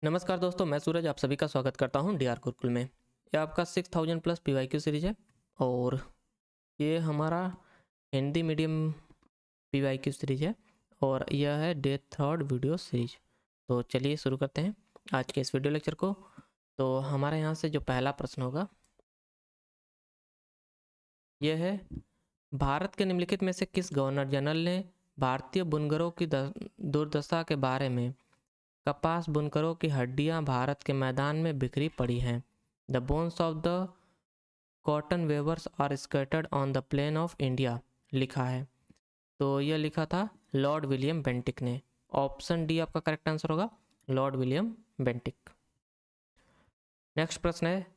नमस्कार दोस्तों, मैं सूरज आप सभी का स्वागत करता हूं डीआर गुरुकुल में। यह आपका 6000 प्लस पीवाईक्यू सीरीज है और ये हमारा हिंदी मीडियम पीवाईक्यू सीरीज है और यह है डे थर्ड वीडियो सीरीज। तो चलिए शुरू करते हैं आज के इस वीडियो लेक्चर को। तो हमारे यहाँ से जो पहला प्रश्न होगा यह है, भारत के निम्नलिखित में से किस गवर्नर जनरल ने भारतीय बुनकरों की दुर्दशा के बारे में कपास बुनकरों की हड्डियां भारत के मैदान में बिखरी पड़ी हैं, the bones of the cotton weavers are scattered on the plain of India लिखा है। तो यह लिखा था लॉर्ड विलियम बेंटिक ने। ऑप्शन डी आपका करेक्ट आंसर होगा, लॉर्ड विलियम बेंटिक। नेक्स्ट प्रश्न है,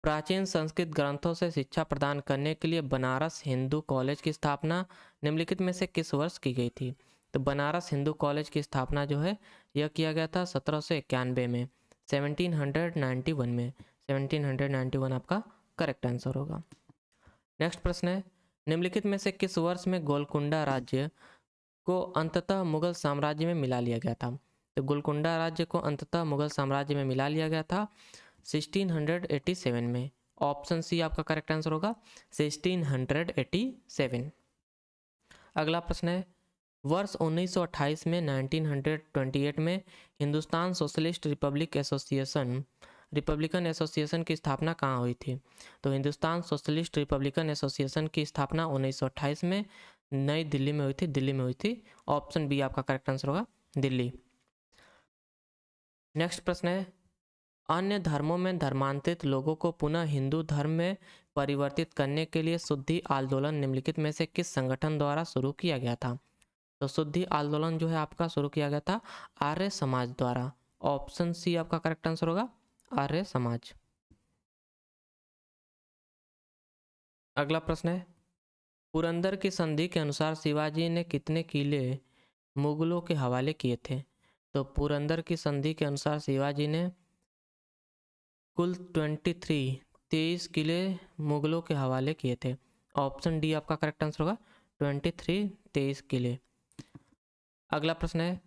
प्राचीन संस्कृत ग्रंथों से शिक्षा प्रदान करने के लिए बनारस हिंदू कॉलेज की स्थापना निम्नलिखित में से किस वर्ष की गई थी? तो बनारस हिंदू कॉलेज की स्थापना जो है यह किया गया था 1791 में, 1791 में। 1791 आपका करेक्ट आंसर होगा। नेक्स्ट प्रश्न है, निम्नलिखित में से किस वर्ष में गोलकुंडा राज्य को अंततः मुगल साम्राज्य में मिला लिया गया था? तो गोलकुंडा राज्य को अंततः मुगल साम्राज्य में मिला लिया गया था 1687 में। ऑप्शन सी आपका करेक्ट आंसर होगा, 1687। अगला प्रश्न है, वर्ष 1928 में 1928 में हिंदुस्तान सोशलिस्ट रिपब्लिकन एसोसिएशन की स्थापना कहाँ हुई थी? तो हिंदुस्तान सोशलिस्ट रिपब्लिकन एसोसिएशन की स्थापना 1928 में नई दिल्ली में हुई थी, दिल्ली में हुई थी। ऑप्शन बी आपका करेक्ट आंसर होगा, दिल्ली। नेक्स्ट प्रश्न है, अन्य धर्मों में धर्मांतरित लोगों को पुनः हिंदू धर्म में परिवर्तित करने के लिए शुद्धि आंदोलन निम्नलिखित में से किस संगठन द्वारा शुरू किया गया था? तो शुद्धि आंदोलन जो है आपका शुरू किया गया था आर्य समाज द्वारा। ऑप्शन सी आपका करेक्ट आंसर होगा, आर्य समाज। अगला प्रश्न है, पुरंदर की संधि के अनुसार शिवाजी ने कितने किले मुगलों के हवाले किए थे? तो पुरंदर की संधि के अनुसार शिवाजी ने कुल 23 किले मुगलों के हवाले किए थे। ऑप्शन डी आपका करेक्ट आंसर होगा, 23 किले। अगला प्रश्न है,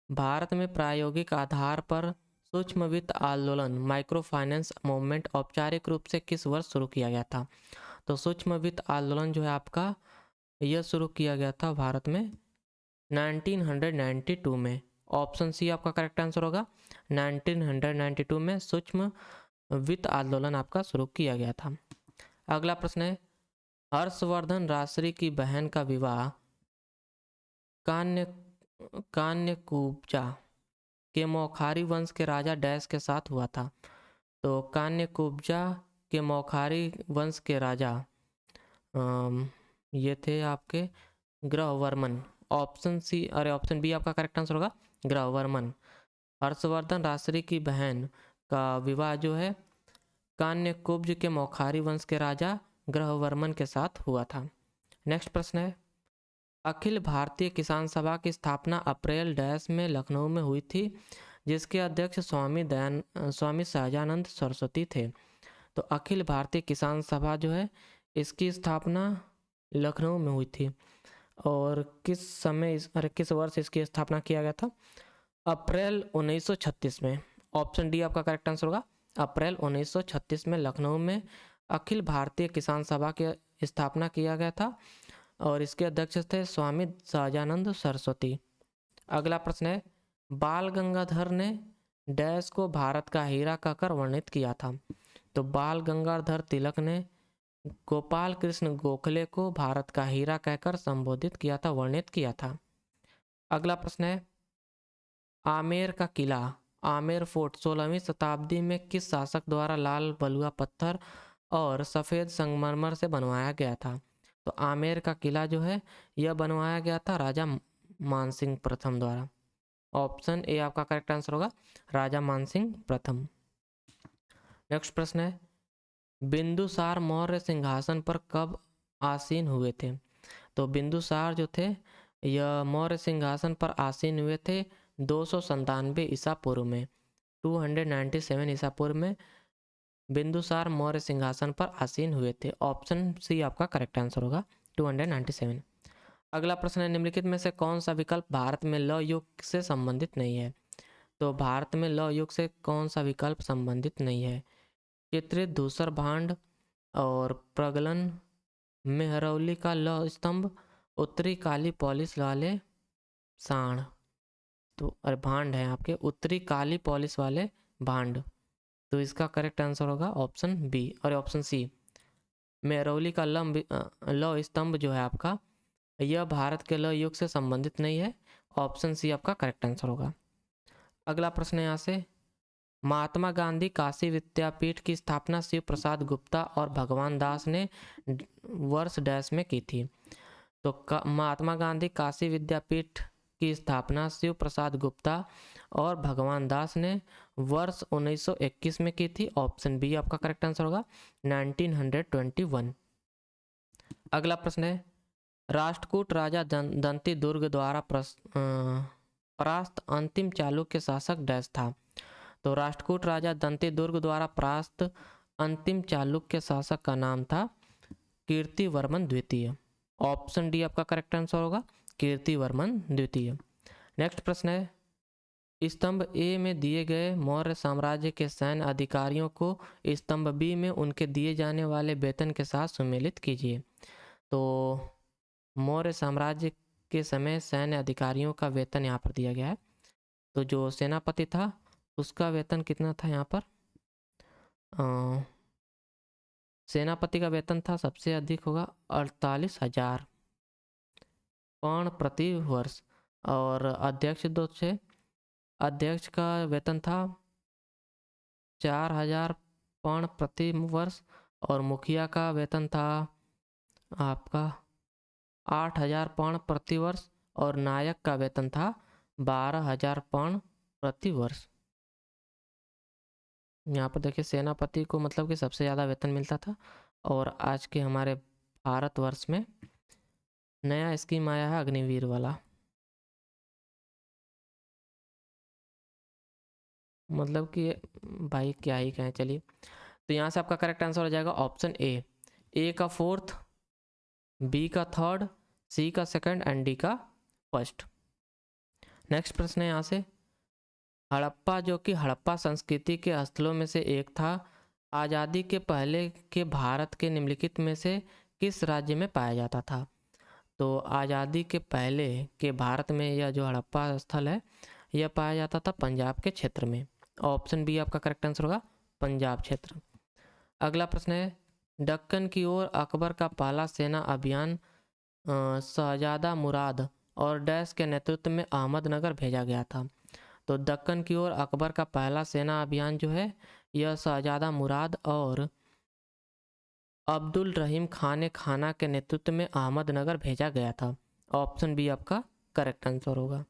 भारत में प्रायोगिक आधार पर सूक्ष्म वित्त आंदोलन माइक्रो फाइनेंस मूवमेंट औपचारिक रूप से किस वर्ष शुरू किया गया था? तो सूक्ष्म वित्त आंदोलन जो है आपका यह शुरू किया गया था भारत में 1992 में। ऑप्शन सी आपका करेक्ट आंसर होगा, 1992 में सूक्ष्म वित्त आंदोलन आपका शुरू किया गया था। अगला प्रश्न है, हर्षवर्धन राजश्री की बहन का विवाह कान्यकुब्जा के मौखारी वंश के राजा डैश के साथ हुआ था? तो कान्यकुब्जा के मौखारी वंश के राजा ये थे आपके ग्रहवर्मन। ऑप्शन सी अरे ऑप्शन बी आपका करेक्ट आंसर होगा, ग्रहवर्मन। हर्षवर्धन राजश्री की बहन का विवाह जो है कान्यकुब्ज के मौखारी वंश के राजा ग्रहवर्मन के साथ हुआ था। नेक्स्ट प्रश्न है, अखिल भारतीय किसान सभा की स्थापना अप्रैल डैश में लखनऊ में हुई थी, जिसके अध्यक्ष स्वामी सहजानंद सरस्वती थे। तो अखिल भारतीय किसान सभा जो है इसकी स्थापना लखनऊ में हुई थी और किस वर्ष इसकी स्थापना किया गया था? अप्रैल 1936 में। ऑप्शन डी आपका करेक्ट आंसर होगा, अप्रैल 1936 में लखनऊ में अखिल भारतीय किसान सभा की स्थापना किया गया था और इसके अध्यक्ष थे स्वामी सहजानंद सरस्वती। अगला प्रश्न है, बाल गंगाधर ने डैश को भारत का हीरा कहकर वर्णित किया था? तो बाल गंगाधर तिलक ने गोपाल कृष्ण गोखले को भारत का हीरा कहकर संबोधित किया था, वर्णित किया था। अगला प्रश्न है, आमेर का किला आमेर फोर्ट 16वीं शताब्दी में किस शासक द्वारा लाल बलुआ पत्थर और सफ़ेद संगमरमर से बनवाया गया था? तो आमेर का किला जो है यह बनवाया गया था राजा मानसिंह प्रथम द्वारा। ऑप्शन ए आपका करेक्ट आंसर होगा, राजा मानसिंह प्रथम। नेक्स्ट प्रश्न है, बिंदुसार मौर्य सिंहासन पर कब आसीन हुए थे? तो बिंदुसार जो थे यह मौर्य सिंहासन पर आसीन हुए थे 297 ईसा पूर्व में, 297 ईसा पूर्व में बिंदुसार मौर्य सिंहासन पर आसीन हुए थे। ऑप्शन सी आपका करेक्ट आंसर होगा, 297। अगला प्रश्न है, निम्नलिखित में से कौन सा विकल्प भारत में लौ युग से संबंधित नहीं है? तो भारत में लौह युग से कौन सा विकल्प संबंधित नहीं है? चित्रित धूसर भांड और प्रगलन, मेहरौली का लौह स्तंभ, उत्तरी काली पॉलिश वाले सांड। तो अरे भांड है आपके, उत्तरी काली पॉलिश वाले भांड। तो इसका करेक्ट आंसर होगा ऑप्शन बी और ऑप्शन सी। मेहरौली का लौह स्तंभ जो है आपका, यह भारत के लौह युग से संबंधित नहीं है। ऑप्शन सी आपका करेक्ट आंसर होगा। अगला प्रश्न है यहाँ से, महात्मा गांधी काशी विद्यापीठ की स्थापना शिव प्रसाद गुप्ता और भगवान दास ने वर्ष डैश में की थी? तो महात्मा गांधी काशी विद्यापीठ की स्थापना शिव प्रसाद गुप्ता और भगवान दास ने वर्ष 1921 में की थी। ऑप्शन बी आपका करेक्ट आंसर होगा 1921। अगला प्रश्न है, राष्ट्रकूट राजा दंती दुर्ग द्वारा परास्त अंतिम चालुक्य शासक डैश था? तो राष्ट्रकूट राजा दंती दुर्ग द्वारा परास्त अंतिम चालुक्य शासक का नाम था कीर्तिवर्मन द्वितीय। ऑप्शन डी आपका करेक्ट आंसर होगा कीर्तिवर्मन द्वितीय। नेक्स्ट प्रश्न है, स्तंभ ए में दिए गए मौर्य साम्राज्य के सैन्य अधिकारियों को स्तंभ बी में उनके दिए जाने वाले वेतन के साथ सम्मिलित कीजिए। तो मौर्य साम्राज्य के समय सैन्य अधिकारियों का वेतन यहाँ पर दिया गया है। तो जो सेनापति था उसका वेतन कितना था यहाँ पर? सेनापति का वेतन था सबसे अधिक होगा 48,000 पौंड प्रति वर्ष, और अध्यक्ष का वेतन था 4,000 पौंड प्रति वर्ष, और मुखिया का वेतन था आपका 8,000 पौंड प्रति वर्ष, और नायक का वेतन था 12,000 पौंड प्रति वर्ष। यहाँ पर देखिए सेनापति को मतलब कि सबसे ज़्यादा वेतन मिलता था। और आज के हमारे भारतवर्ष में नया स्कीम आया है अग्निवीर वाला, मतलब कि भाई क्या ही कहें। चलिए, तो यहाँ से आपका करेक्ट आंसर हो जाएगा ऑप्शन ए का फोर्थ, बी का थर्ड, सी का सेकंड एंड डी का फर्स्ट। नेक्स्ट प्रश्न है यहाँ से, हड़प्पा जो कि हड़प्पा संस्कृति के स्थलों में से एक था, आज़ादी के पहले के भारत के निम्नलिखित में से किस राज्य में पाया जाता था? तो आज़ादी के पहले के भारत में यह जो हड़प्पा स्थल है यह पाया जाता था पंजाब के क्षेत्र में। ऑप्शन बी आपका करेक्ट आंसर होगा पंजाब क्षेत्र। अगला प्रश्न है, दक्कन की ओर अकबर का पहला सेना अभियान शहजादा मुराद और डैश के नेतृत्व में अहमदनगर भेजा गया था। तो दक्कन की ओर अकबर का पहला सेना अभियान जो है यह शहजादा मुराद और अब्दुल रहीम खान खाना के नेतृत्व में अहमदनगर भेजा गया था। ऑप्शन बी आपका करेक्ट आंसर होगा।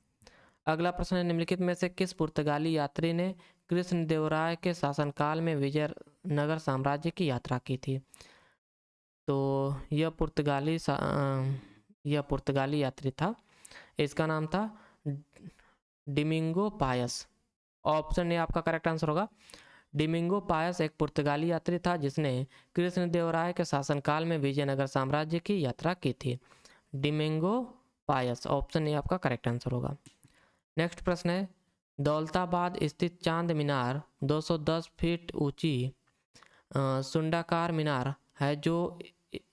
अगला प्रश्न है, निम्नलिखित में से किस पुर्तगाली यात्री ने कृष्णदेवराय के शासनकाल में विजयनगर साम्राज्य की यात्रा की थी? तो यह पुर्तगाली यात्री था, इसका नाम था डिमिंगो पायस। ऑप्शन ए आपका करेक्ट आंसर होगा डिमिंगो पायस एक पुर्तगाली यात्री था जिसने कृष्णदेवराय के शासनकाल में विजयनगर साम्राज्य की यात्रा की थी। डिमिंगो पायस, ऑप्शन ए आपका करेक्ट आंसर होगा। नेक्स्ट प्रश्न है, दौलताबाद स्थित चांद मीनार 210 फीट ऊंची सुंडाकार मीनार है जो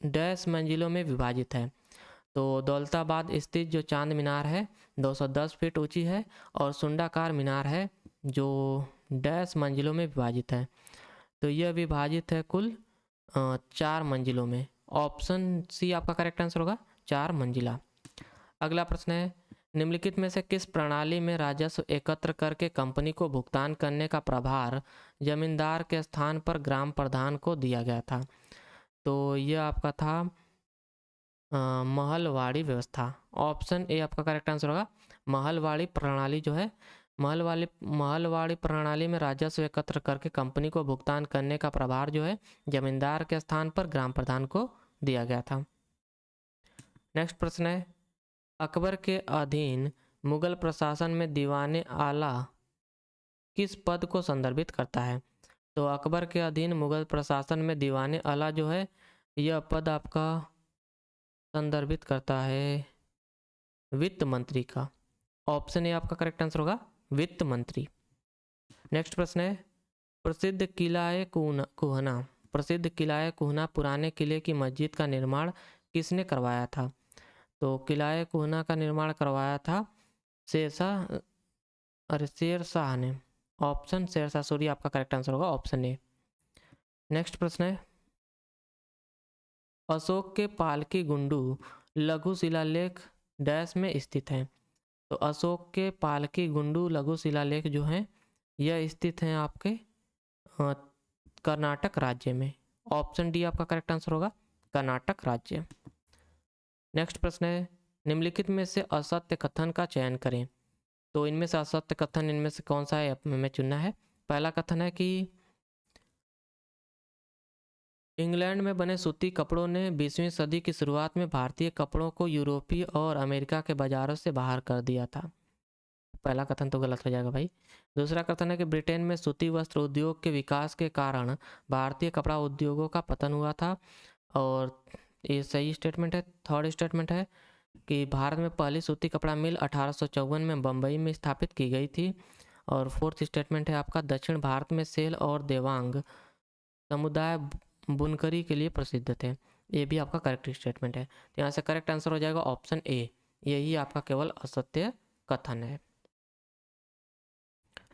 डैश मंजिलों में विभाजित है? तो दौलताबाद स्थित जो चांद मीनार है 210 फीट ऊंची है और सुंडाकार मीनार है जो डैश मंजिलों में विभाजित है। तो यह विभाजित है कुल 4 मंजिलों में। ऑप्शन सी आपका करेक्ट आंसर होगा 4 मंजिला। अगला प्रश्न है, निम्नलिखित में से किस प्रणाली में राजस्व एकत्र करके कंपनी को भुगतान करने का प्रभार जमींदार के स्थान पर ग्राम प्रधान को दिया गया था? तो यह आपका था महलवाड़ी व्यवस्था। ऑप्शन ए आपका करेक्ट आंसर होगा महलवाड़ी प्रणाली जो है, महलवाड़ी प्रणाली में राजस्व एकत्र करके कंपनी को भुगतान करने का प्रभार जो है जमींदार के स्थान पर ग्राम प्रधान को दिया गया था। नेक्स्ट प्रश्न है, अकबर के अधीन मुगल प्रशासन में दीवाने आला किस पद को संदर्भित करता है? तो अकबर के अधीन मुगल प्रशासन में दीवाने आला जो है यह पद आपका संदर्भित करता है वित्त मंत्री का। ऑप्शन ए आपका करेक्ट आंसर होगा वित्त मंत्री। नेक्स्ट प्रश्न है प्रसिद्ध किला कुहना प्रसिद्ध किला कुहना पुराने किले की मस्जिद का निर्माण किसने करवाया था? तो किला कुहना का निर्माण करवाया था शेरशाह शेरशाह ने। ऑप्शन शेरशाह सूरी आपका करेक्ट आंसर होगा ऑप्शन ए। नेक्स्ट प्रश्न है अशोक के पालकी गुंडू लघु शिलालेख डैश में स्थित है। तो अशोक के पालकी गुंडू लघु शिलालेख जो है यह स्थित है आपके कर्नाटक राज्य में। ऑप्शन डी आपका करेक्ट आंसर होगा कर्नाटक राज्य। नेक्स्ट प्रश्न है निम्नलिखित में से असत्य कथन का चयन करें। तो इनमें से असत्य कथन इनमें से कौन सा है हमें चुनना है। पहला कथन है कि इंग्लैंड में बने सूती कपड़ों ने 20वीं सदी की शुरुआत में भारतीय कपड़ों को यूरोपीय और अमेरिका के बाजारों से बाहर कर दिया था। पहला कथन तो गलत हो जाएगा भाई। दूसरा कथन है कि ब्रिटेन में सूती वस्त्र उद्योग के विकास के कारण भारतीय कपड़ा उद्योगों का पतन हुआ था और ये सही स्टेटमेंट है। थर्ड स्टेटमेंट है कि भारत में पहली सूती कपड़ा मिल 1854 में बम्बई में स्थापित की गई थी। और फोर्थ स्टेटमेंट है आपका दक्षिण भारत में सेल और देवांग समुदाय बुनकरी के लिए प्रसिद्ध थे। ये भी आपका करेक्ट स्टेटमेंट है। तो यहाँ से करेक्ट आंसर हो जाएगा ऑप्शन ए, यही आपका केवल असत्य कथन है।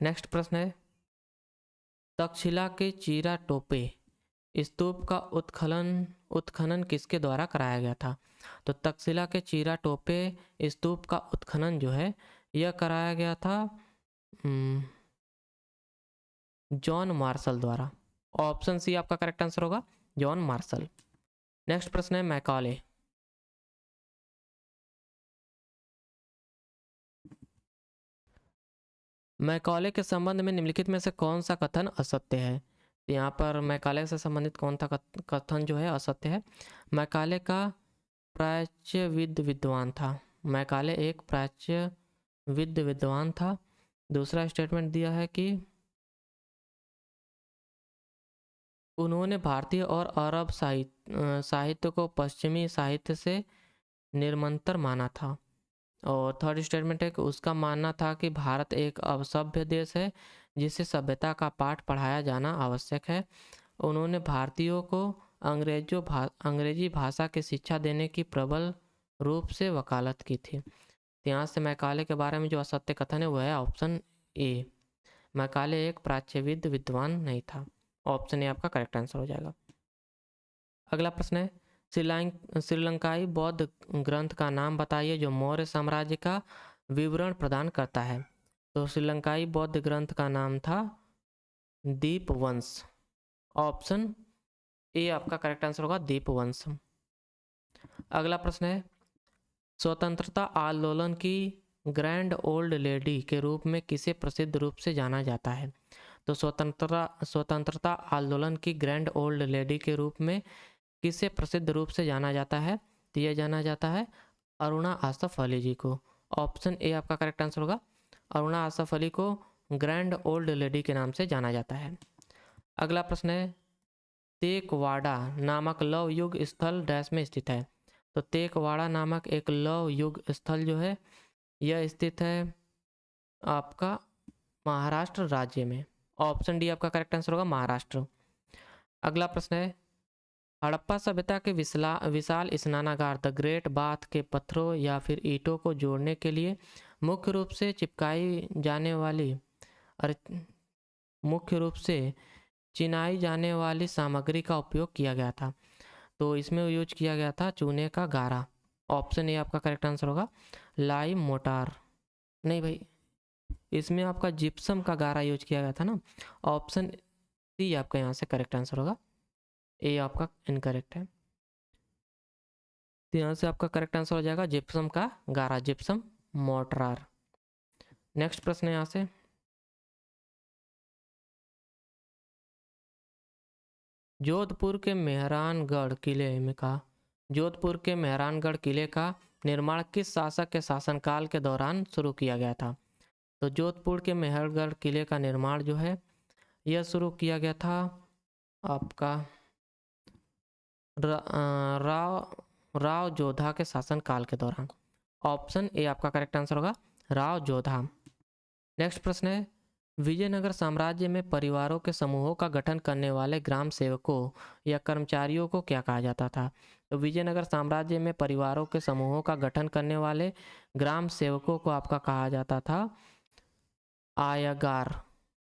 नेक्स्ट प्रश्न है तक्षशिला के चीरा टोपे स्तूप का उत्खनन किसके द्वारा कराया गया था? तो तक्षशिला के चीरा टोपे स्तूप का उत्खनन जो है यह कराया गया था जॉन मार्शल द्वारा। ऑप्शन सी आपका करेक्ट आंसर होगा जॉन मार्शल। नेक्स्ट प्रश्न है मैकॉले मैकॉले के संबंध में निम्नलिखित में से कौन सा कथन असत्य है? यहाँ पर मैकाले से संबंधित कौन सा कथन जो है असत्य है। मैकाले का प्राच्यविद विद्वान था। मैकाले एक प्राच्यविद विद्वान था। दूसरा स्टेटमेंट दिया है कि उन्होंने भारतीय और अरब साहित्य को पश्चिमी साहित्य से निरंतर माना था। और थर्ड स्टेटमेंट है कि उसका मानना था कि भारत एक असभ्य देश है जिसे सभ्यता का पाठ पढ़ाया जाना आवश्यक है। उन्होंने भारतीयों को अंग्रेजी भाषा की शिक्षा देने की प्रबल रूप से वकालत की थी। यहाँ से मैकाले के बारे में जो असत्य कथन है वह है ऑप्शन ए, मैकाले एक प्राच्यविद विद्वान नहीं था। ऑप्शन ए आपका करेक्ट आंसर हो जाएगा। अगला प्रश्न है श्रीलंकाई बौद्ध ग्रंथ का नाम बताइए जो मौर्य साम्राज्य का विवरण प्रदान करता है। तो श्रीलंकाई बौद्ध ग्रंथ का नाम था दीपवंश। ऑप्शन ए आपका करेक्ट आंसर होगा दीपवंश। अगला प्रश्न है स्वतंत्रता आंदोलन की ग्रैंड ओल्ड लेडी के रूप में किसे प्रसिद्ध रूप से जाना जाता है? तो स्वतंत्रता आंदोलन की ग्रैंड ओल्ड लेडी के रूप में किसे प्रसिद्ध रूप से जाना जाता है? तो यह जाना जाता है अरुणा आसफ अली जी को। ऑप्शन ए आपका करेक्ट आंसर होगा अरुणा आसफ अली को ग्रैंड ओल्ड लेडी के नाम से जाना जाता है। अगला प्रश्न है तेकवाड़ा नामक लव युग स्थल डैश में स्थित है। तो तेकवाड़ा नामक एक लव युग स्थल जो है यह स्थित है आपका महाराष्ट्र राज्य में। ऑप्शन डी आपका करेक्ट आंसर होगा महाराष्ट्र। अगला प्रश्न है हड़प्पा सभ्यता के विशाल स्नानागार द ग्रेट बाथ के पत्थरों या फिर ईंटों को जोड़ने के लिए मुख्य रूप से चिनाई जाने वाली सामग्री का उपयोग किया गया था। तो इसमें यूज किया गया था चूने का गारा। ऑप्शन ए आपका करेक्ट आंसर होगा लाइम मोटार। नहीं भाई, इसमें आपका जिप्सम का गारा यूज किया गया था ना। ऑप्शन सी आपका यहाँ से करेक्ट आंसर होगा, ए आपका इनकरेक्ट है। तो यहाँ से आपका करेक्ट आंसर हो जाएगा जिप्सम का गारा, जिप्सम मोटार। नेक्स्ट प्रश्न है यहाँ से जोधपुर के मेहरानगढ़ किले का निर्माण किस शासक के शासनकाल के दौरान शुरू किया गया था? तो जोधपुर के मेहरगढ़ किले का निर्माण जो है यह शुरू किया गया था आपका राव जोधा के शासनकाल के दौरान। ऑप्शन ए आपका करेक्ट आंसर होगा राव जोधा। नेक्स्ट प्रश्न है विजयनगर साम्राज्य में परिवारों के समूहों का गठन करने वाले ग्राम सेवकों या कर्मचारियों को क्या कहा जाता था? तो विजयनगर साम्राज्य में परिवारों के समूहों का गठन करने वाले ग्राम सेवकों को आपका कहा जाता था आयगार।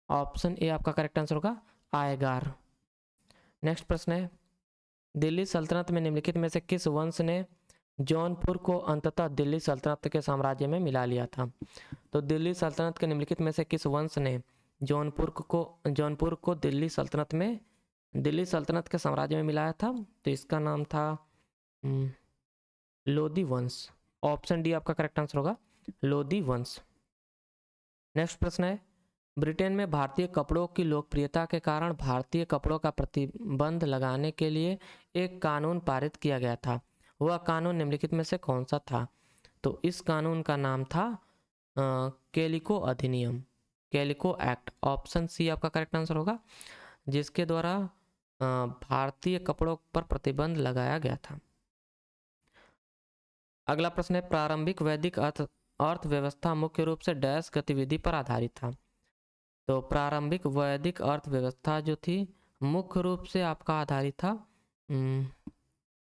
ऑप्शन ए आपका करेक्ट आंसर होगा, आयगार। नेक्स्ट प्रश्न है, दिल्ली सल्तनत में निम्नलिखित में से किस वंश ने जौनपुर को अंततः दिल्ली सल्तनत के साम्राज्य में मिला लिया था? तो दिल्ली सल्तनत के निम्नलिखित में से किस वंश ने जौनपुर को दिल्ली सल्तनत के साम्राज्य में मिलाया था? तो इसका नाम था लोधी वंश। ऑप्शन डी आपका करेक्ट आंसर होगा, लोधी वंश। नेक्स्ट प्रश्न है, ब्रिटेन में भारतीय कपड़ों की लोकप्रियता के कारण भारतीय कपड़ों का प्रतिबंध लगाने के लिए एक कानून पारित किया गया था। वह कानून निम्नलिखित में से कौन सा था? तो इस कानून का नाम था कैलिको अधिनियम, कैलिको एक्ट। ऑप्शन सी आपका करेक्ट आंसर होगा, जिसके द्वारा भारतीय कपड़ों पर प्रतिबंध लगाया गया था। अगला प्रश्न है, प्रारंभिक वैदिक अर्थव्यवस्था मुख्य रूप से डैश गतिविधि पर आधारित था? तो प्रारंभिक वैदिक अर्थव्यवस्था जो थी मुख्य रूप से आपका आधारित था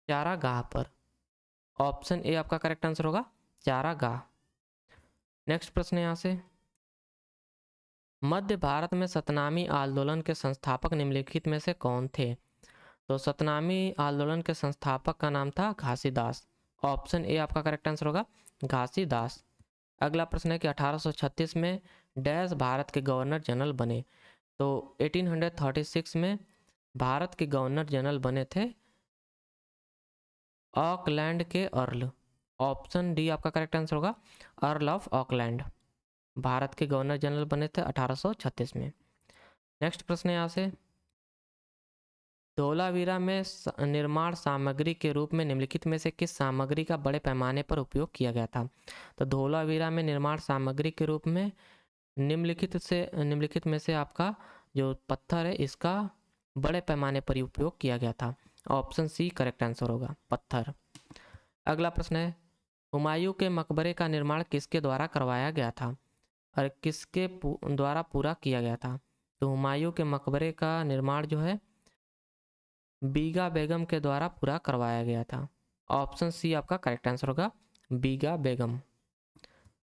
चारागाह पर। ऑप्शन ए आपका करेक्ट आंसर होगा, चारागाह। नेक्स्ट प्रश्न यहाँ से, मध्य भारत में सतनामी आंदोलन के संस्थापक निम्नलिखित में से कौन थे? तो सतनामी आंदोलन के संस्थापक का नाम था घासीदास। ऑप्शन ए आपका करेक्ट आंसर होगा, घासीदास। अगला प्रश्न है कि 1836 में डैश भारत के गवर्नर जनरल बने? तो 1836 में भारत के गवर्नर जनरल बने थे ऑकलैंड के अर्ल। ऑप्शन डी आपका करेक्ट आंसर होगा, अर्ल ऑफ ऑकलैंड। भारत के गवर्नर जनरल बने थे 1836 में। नेक्स्ट प्रश्न यहाँ से, धोलावीरा में निर्माण सामग्री के रूप में निम्नलिखित में से किस सामग्री का बड़े पैमाने पर उपयोग किया गया था? तो धोलावीरा में निर्माण सामग्री के रूप में निम्नलिखित में से आपका जो पत्थर है इसका बड़े पैमाने पर उपयोग किया गया था। ऑप्शन सी करेक्ट आंसर होगा, पत्थर। अगला प्रश्न है, हुमायूं के मकबरे का निर्माण किसके द्वारा करवाया गया था और किसके द्वारा पूरा किया गया था? तो हुमायूं के मकबरे का निर्माण जो है बीगा बेगम के द्वारा पूरा करवाया गया था। ऑप्शन सी आपका करेक्ट आंसर होगा, बीगा बेगम।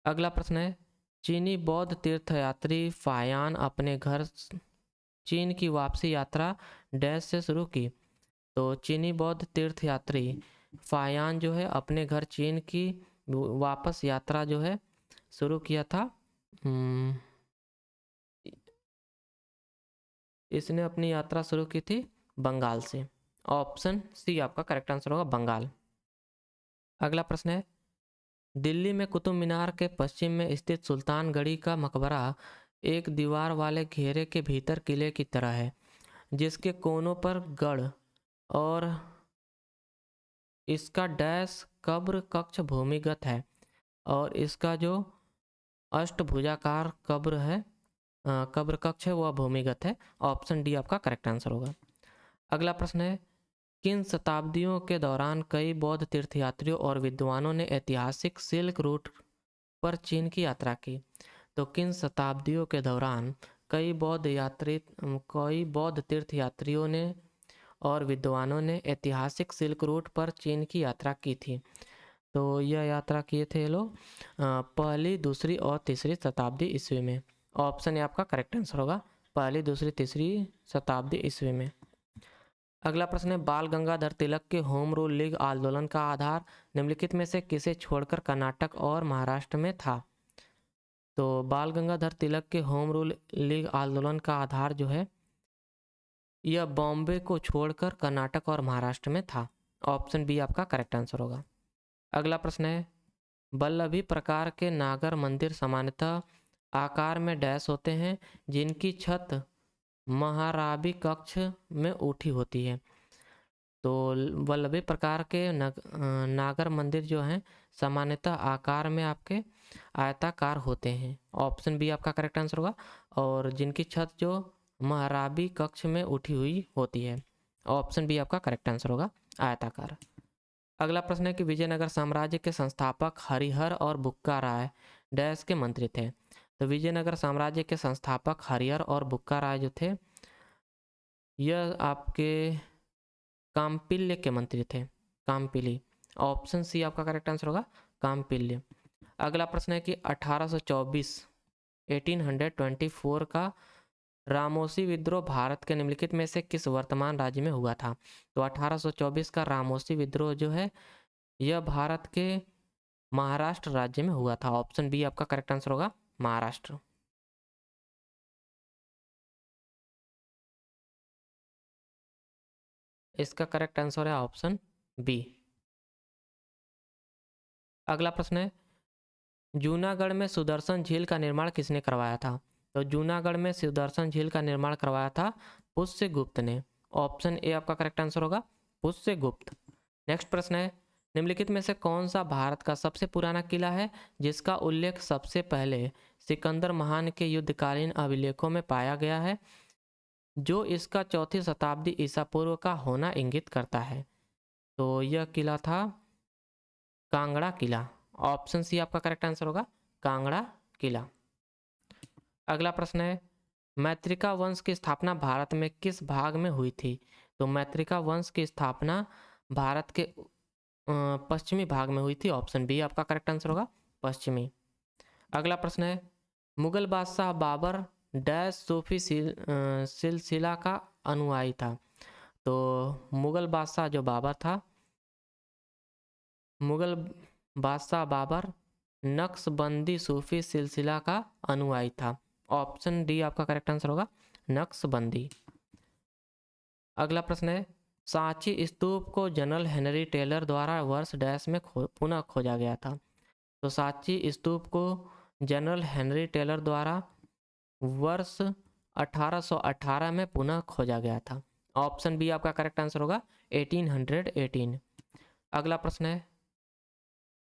अगला प्रश्न है, चीनी बौद्ध तीर्थयात्री फायान अपने घर चीन की वापसी यात्रा डैश से शुरू की? तो चीनी बौद्ध तीर्थयात्री फायान जो है अपने घर चीन की वापस यात्रा जो है शुरू किया था इसने अपनी यात्रा शुरू की थी बंगाल से। ऑप्शन सी आपका करेक्ट आंसर होगा, बंगाल। अगला प्रश्न है, दिल्ली में कुतुब मीनार के पश्चिम में स्थित सुल्तान गढ़ी का मकबरा एक दीवार वाले घेरे के भीतर किले की तरह है, जिसके कोनों पर गढ़ और इसका डैश कब्र कक्ष भूमिगत है और इसका जो अष्टभुजाकार कब्र कक्ष है वह भूमिगत है। ऑप्शन डी आपका करेक्ट आंसर होगा। अगला प्रश्न है, किन शताब्दियों के दौरान कई बौद्ध तीर्थयात्रियों और विद्वानों ने ऐतिहासिक सिल्क रूट पर चीन की यात्रा की? तो किन शताब्दियों के दौरान कई बौद्ध तीर्थयात्रियों ने और विद्वानों ने ऐतिहासिक सिल्क रूट पर चीन की यात्रा की थी? तो यह यात्रा किए थे ये लोग पहली, दूसरी और तीसरी शताब्दी ईस्वी में। ऑप्शन ए आपका करेक्ट आंसर होगा, पहली, दूसरी, तीसरी शताब्दी ईस्वी में। अगला प्रश्न है, बाल गंगाधर तिलक के होम रूल लीग आंदोलन का आधार निम्नलिखित में से किसे छोड़कर कर्नाटक और महाराष्ट्र में था? तो बाल गंगाधर तिलक के होम रूल लीग आंदोलन का आधार जो है यह बॉम्बे को छोड़कर कर्नाटक और महाराष्ट्र में था। ऑप्शन बी आपका करेक्ट आंसर होगा। अगला प्रश्न है, वल्लभी प्रकार के नागर मंदिर सामान्यतः आकार में डैश होते हैं जिनकी छत महाराबी कक्ष में उठी होती है? तो वल्लभी प्रकार के नागर मंदिर जो हैं सामान्यतः आकार में आपके आयताकार होते हैं। ऑप्शन बी आपका करेक्ट आंसर होगा, और जिनकी छत जो महाराबी कक्ष में उठी हुई होती है। ऑप्शन बी आपका करेक्ट आंसर होगा, आयताकार। अगला प्रश्न है कि विजयनगर साम्राज्य के संस्थापक हरिहर और बुक्का राय डैश के मंत्री थे? तो विजयनगर साम्राज्य के संस्थापक हरिहर और बुक्का राय जो थे, यह आपके कामपिल्य के मंत्री थे, कामपिली। ऑप्शन सी आपका करेक्ट आंसर होगा, कामपिल्य। अगला प्रश्न है कि 1824 का रामोसी विद्रोह भारत के निम्नलिखित में से किस वर्तमान राज्य में हुआ था? तो 1824 का रामोसी विद्रोह जो है यह भारत के महाराष्ट्र राज्य में हुआ था। ऑप्शन बी आपका करेक्ट आंसर होगा, महाराष्ट्र। इसका करेक्ट आंसर है ऑप्शन बी। अगला प्रश्न है, जूनागढ़ में सुदर्शन झील का निर्माण किसने करवाया था? तो जूनागढ़ में सुदर्शन झील का निर्माण करवाया था पुष्यगुप्त ने। ऑप्शन ए आपका करेक्ट आंसर होगा, पुष्यगुप्त। नेक्स्ट प्रश्न है, निम्नलिखित में से कौन सा भारत का सबसे पुराना किला है जिसका उल्लेख सबसे पहले सिकंदर महान के युद्धकालीन अभिलेखों में पाया गया है, जो इसका 4वीं शताब्दी ईसा पूर्व का होना इंगित करता है? तो यह किला था कांगड़ा किला। ऑप्शन सी आपका करेक्ट आंसर होगा, कांगड़ा किला। अगला प्रश्न है, मैत्रिका वंश की स्थापना भारत में किस भाग में हुई थी? तो मैत्रिका वंश की स्थापना भारत के पश्चिमी भाग में हुई थी। ऑप्शन बी आपका करेक्ट आंसर होगा, पश्चिमी। अगला प्रश्न है, मुगल बादशाह बाबर डैश सूफी सिलसिला का अनुयायी था? तो मुगल बादशाह जो बाबर था, मुगल बादशाह बाबर नक्शबंदी सूफी सिलसिला का अनुयायी था। ऑप्शन डी आपका करेक्ट आंसर होगा, नक्शबंदी। अगला प्रश्न है, सांची स्तूप को जनरल हेनरी टेलर द्वारा वर्ष डैश में पुनः खोजा गया था? तो सांची स्तूप को जनरल हेनरी टेलर द्वारा वर्ष 1818 में पुनः खोजा गया था। ऑप्शन बी आपका करेक्ट आंसर होगा, 1818। अगला प्रश्न है,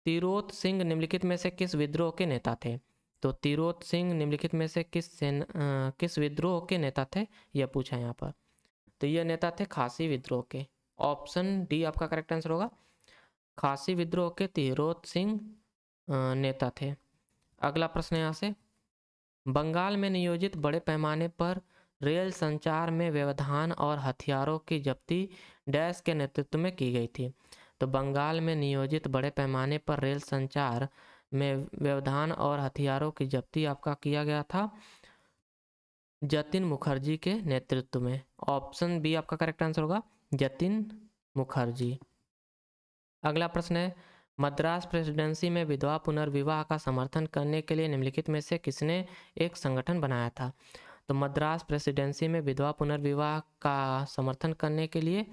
तिरोत सिंह निम्नलिखित में से किस विद्रोह के नेता थे? तो तिरोत सिंह निम्नलिखित में से किस विद्रोह के नेता थे, यह पूछा है यहाँ पर। तो यह नेता थे खासी विद्रोह के। ऑप्शन डी आपका करेक्ट आंसर होगा, खासी विद्रोह के तिरोत सिंह नेता थे। अगला प्रश्न यहाँ से, बंगाल में नियोजित बड़े पैमाने पर रेल संचार में व्यवधान और हथियारों की जब्ती डैश के नेतृत्व में की गई थी? तो बंगाल में नियोजित बड़े पैमाने पर रेल संचार में व्यवधान और हथियारों की जब्ती आपका किया गया था जतिन मुखर्जी के नेतृत्व में। ऑप्शन बी आपका करेक्ट आंसर होगा, जतिन मुखर्जी। अगला प्रश्न है, मद्रास प्रेसिडेंसी में विधवा पुनर्विवाह का समर्थन करने के लिए निम्नलिखित में से किसने एक संगठन बनाया था? तो मद्रास प्रेसिडेंसी में विधवा पुनर्विवाह का समर्थन करने के लिए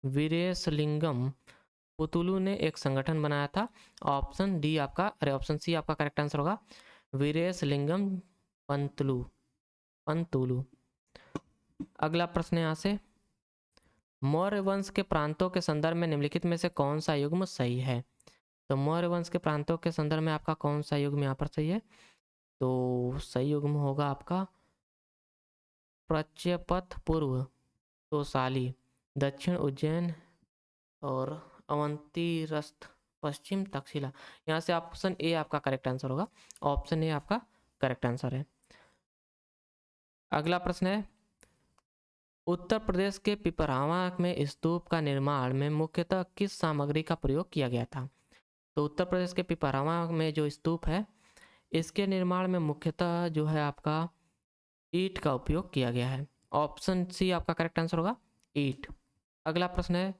वीरेशलिंगम पुतुलु ने एक संगठन बनाया था। ऑप्शन डी आपका ऑप्शन सी आपका करेक्ट आंसर होगा, वीरेशलिंगम पंतुलु। अगला प्रश्न यहाँ से, मौर्य वंश के प्रांतों के संदर्भ में निम्नलिखित में से कौन सा युग्म सही है? तो मौर्य वंश के प्रांतों के संदर्भ में आपका कौन सा युग्म यहाँ पर सही है? तो सही युग्म होगा आपका प्रत्यपथ पूर्व तोसाली, दक्षिण उज्जैन और अवंती रस्त पश्चिम तक्षशिला। यहाँ से ऑप्शन ए आपका करेक्ट आंसर होगा, ऑप्शन ए आपका करेक्ट आंसर है। अगला प्रश्न है, उत्तर प्रदेश के पिपरावा में स्तूप का निर्माण में मुख्यतः किस सामग्री का प्रयोग किया गया था? तो उत्तर प्रदेश के पिपरावा में जो स्तूप है इसके निर्माण में मुख्यतः जो है आपका ईंट का उपयोग किया गया है। ऑप्शन सी आपका करेक्ट आंसर होगा, ईंट। अगला प्रश्न है,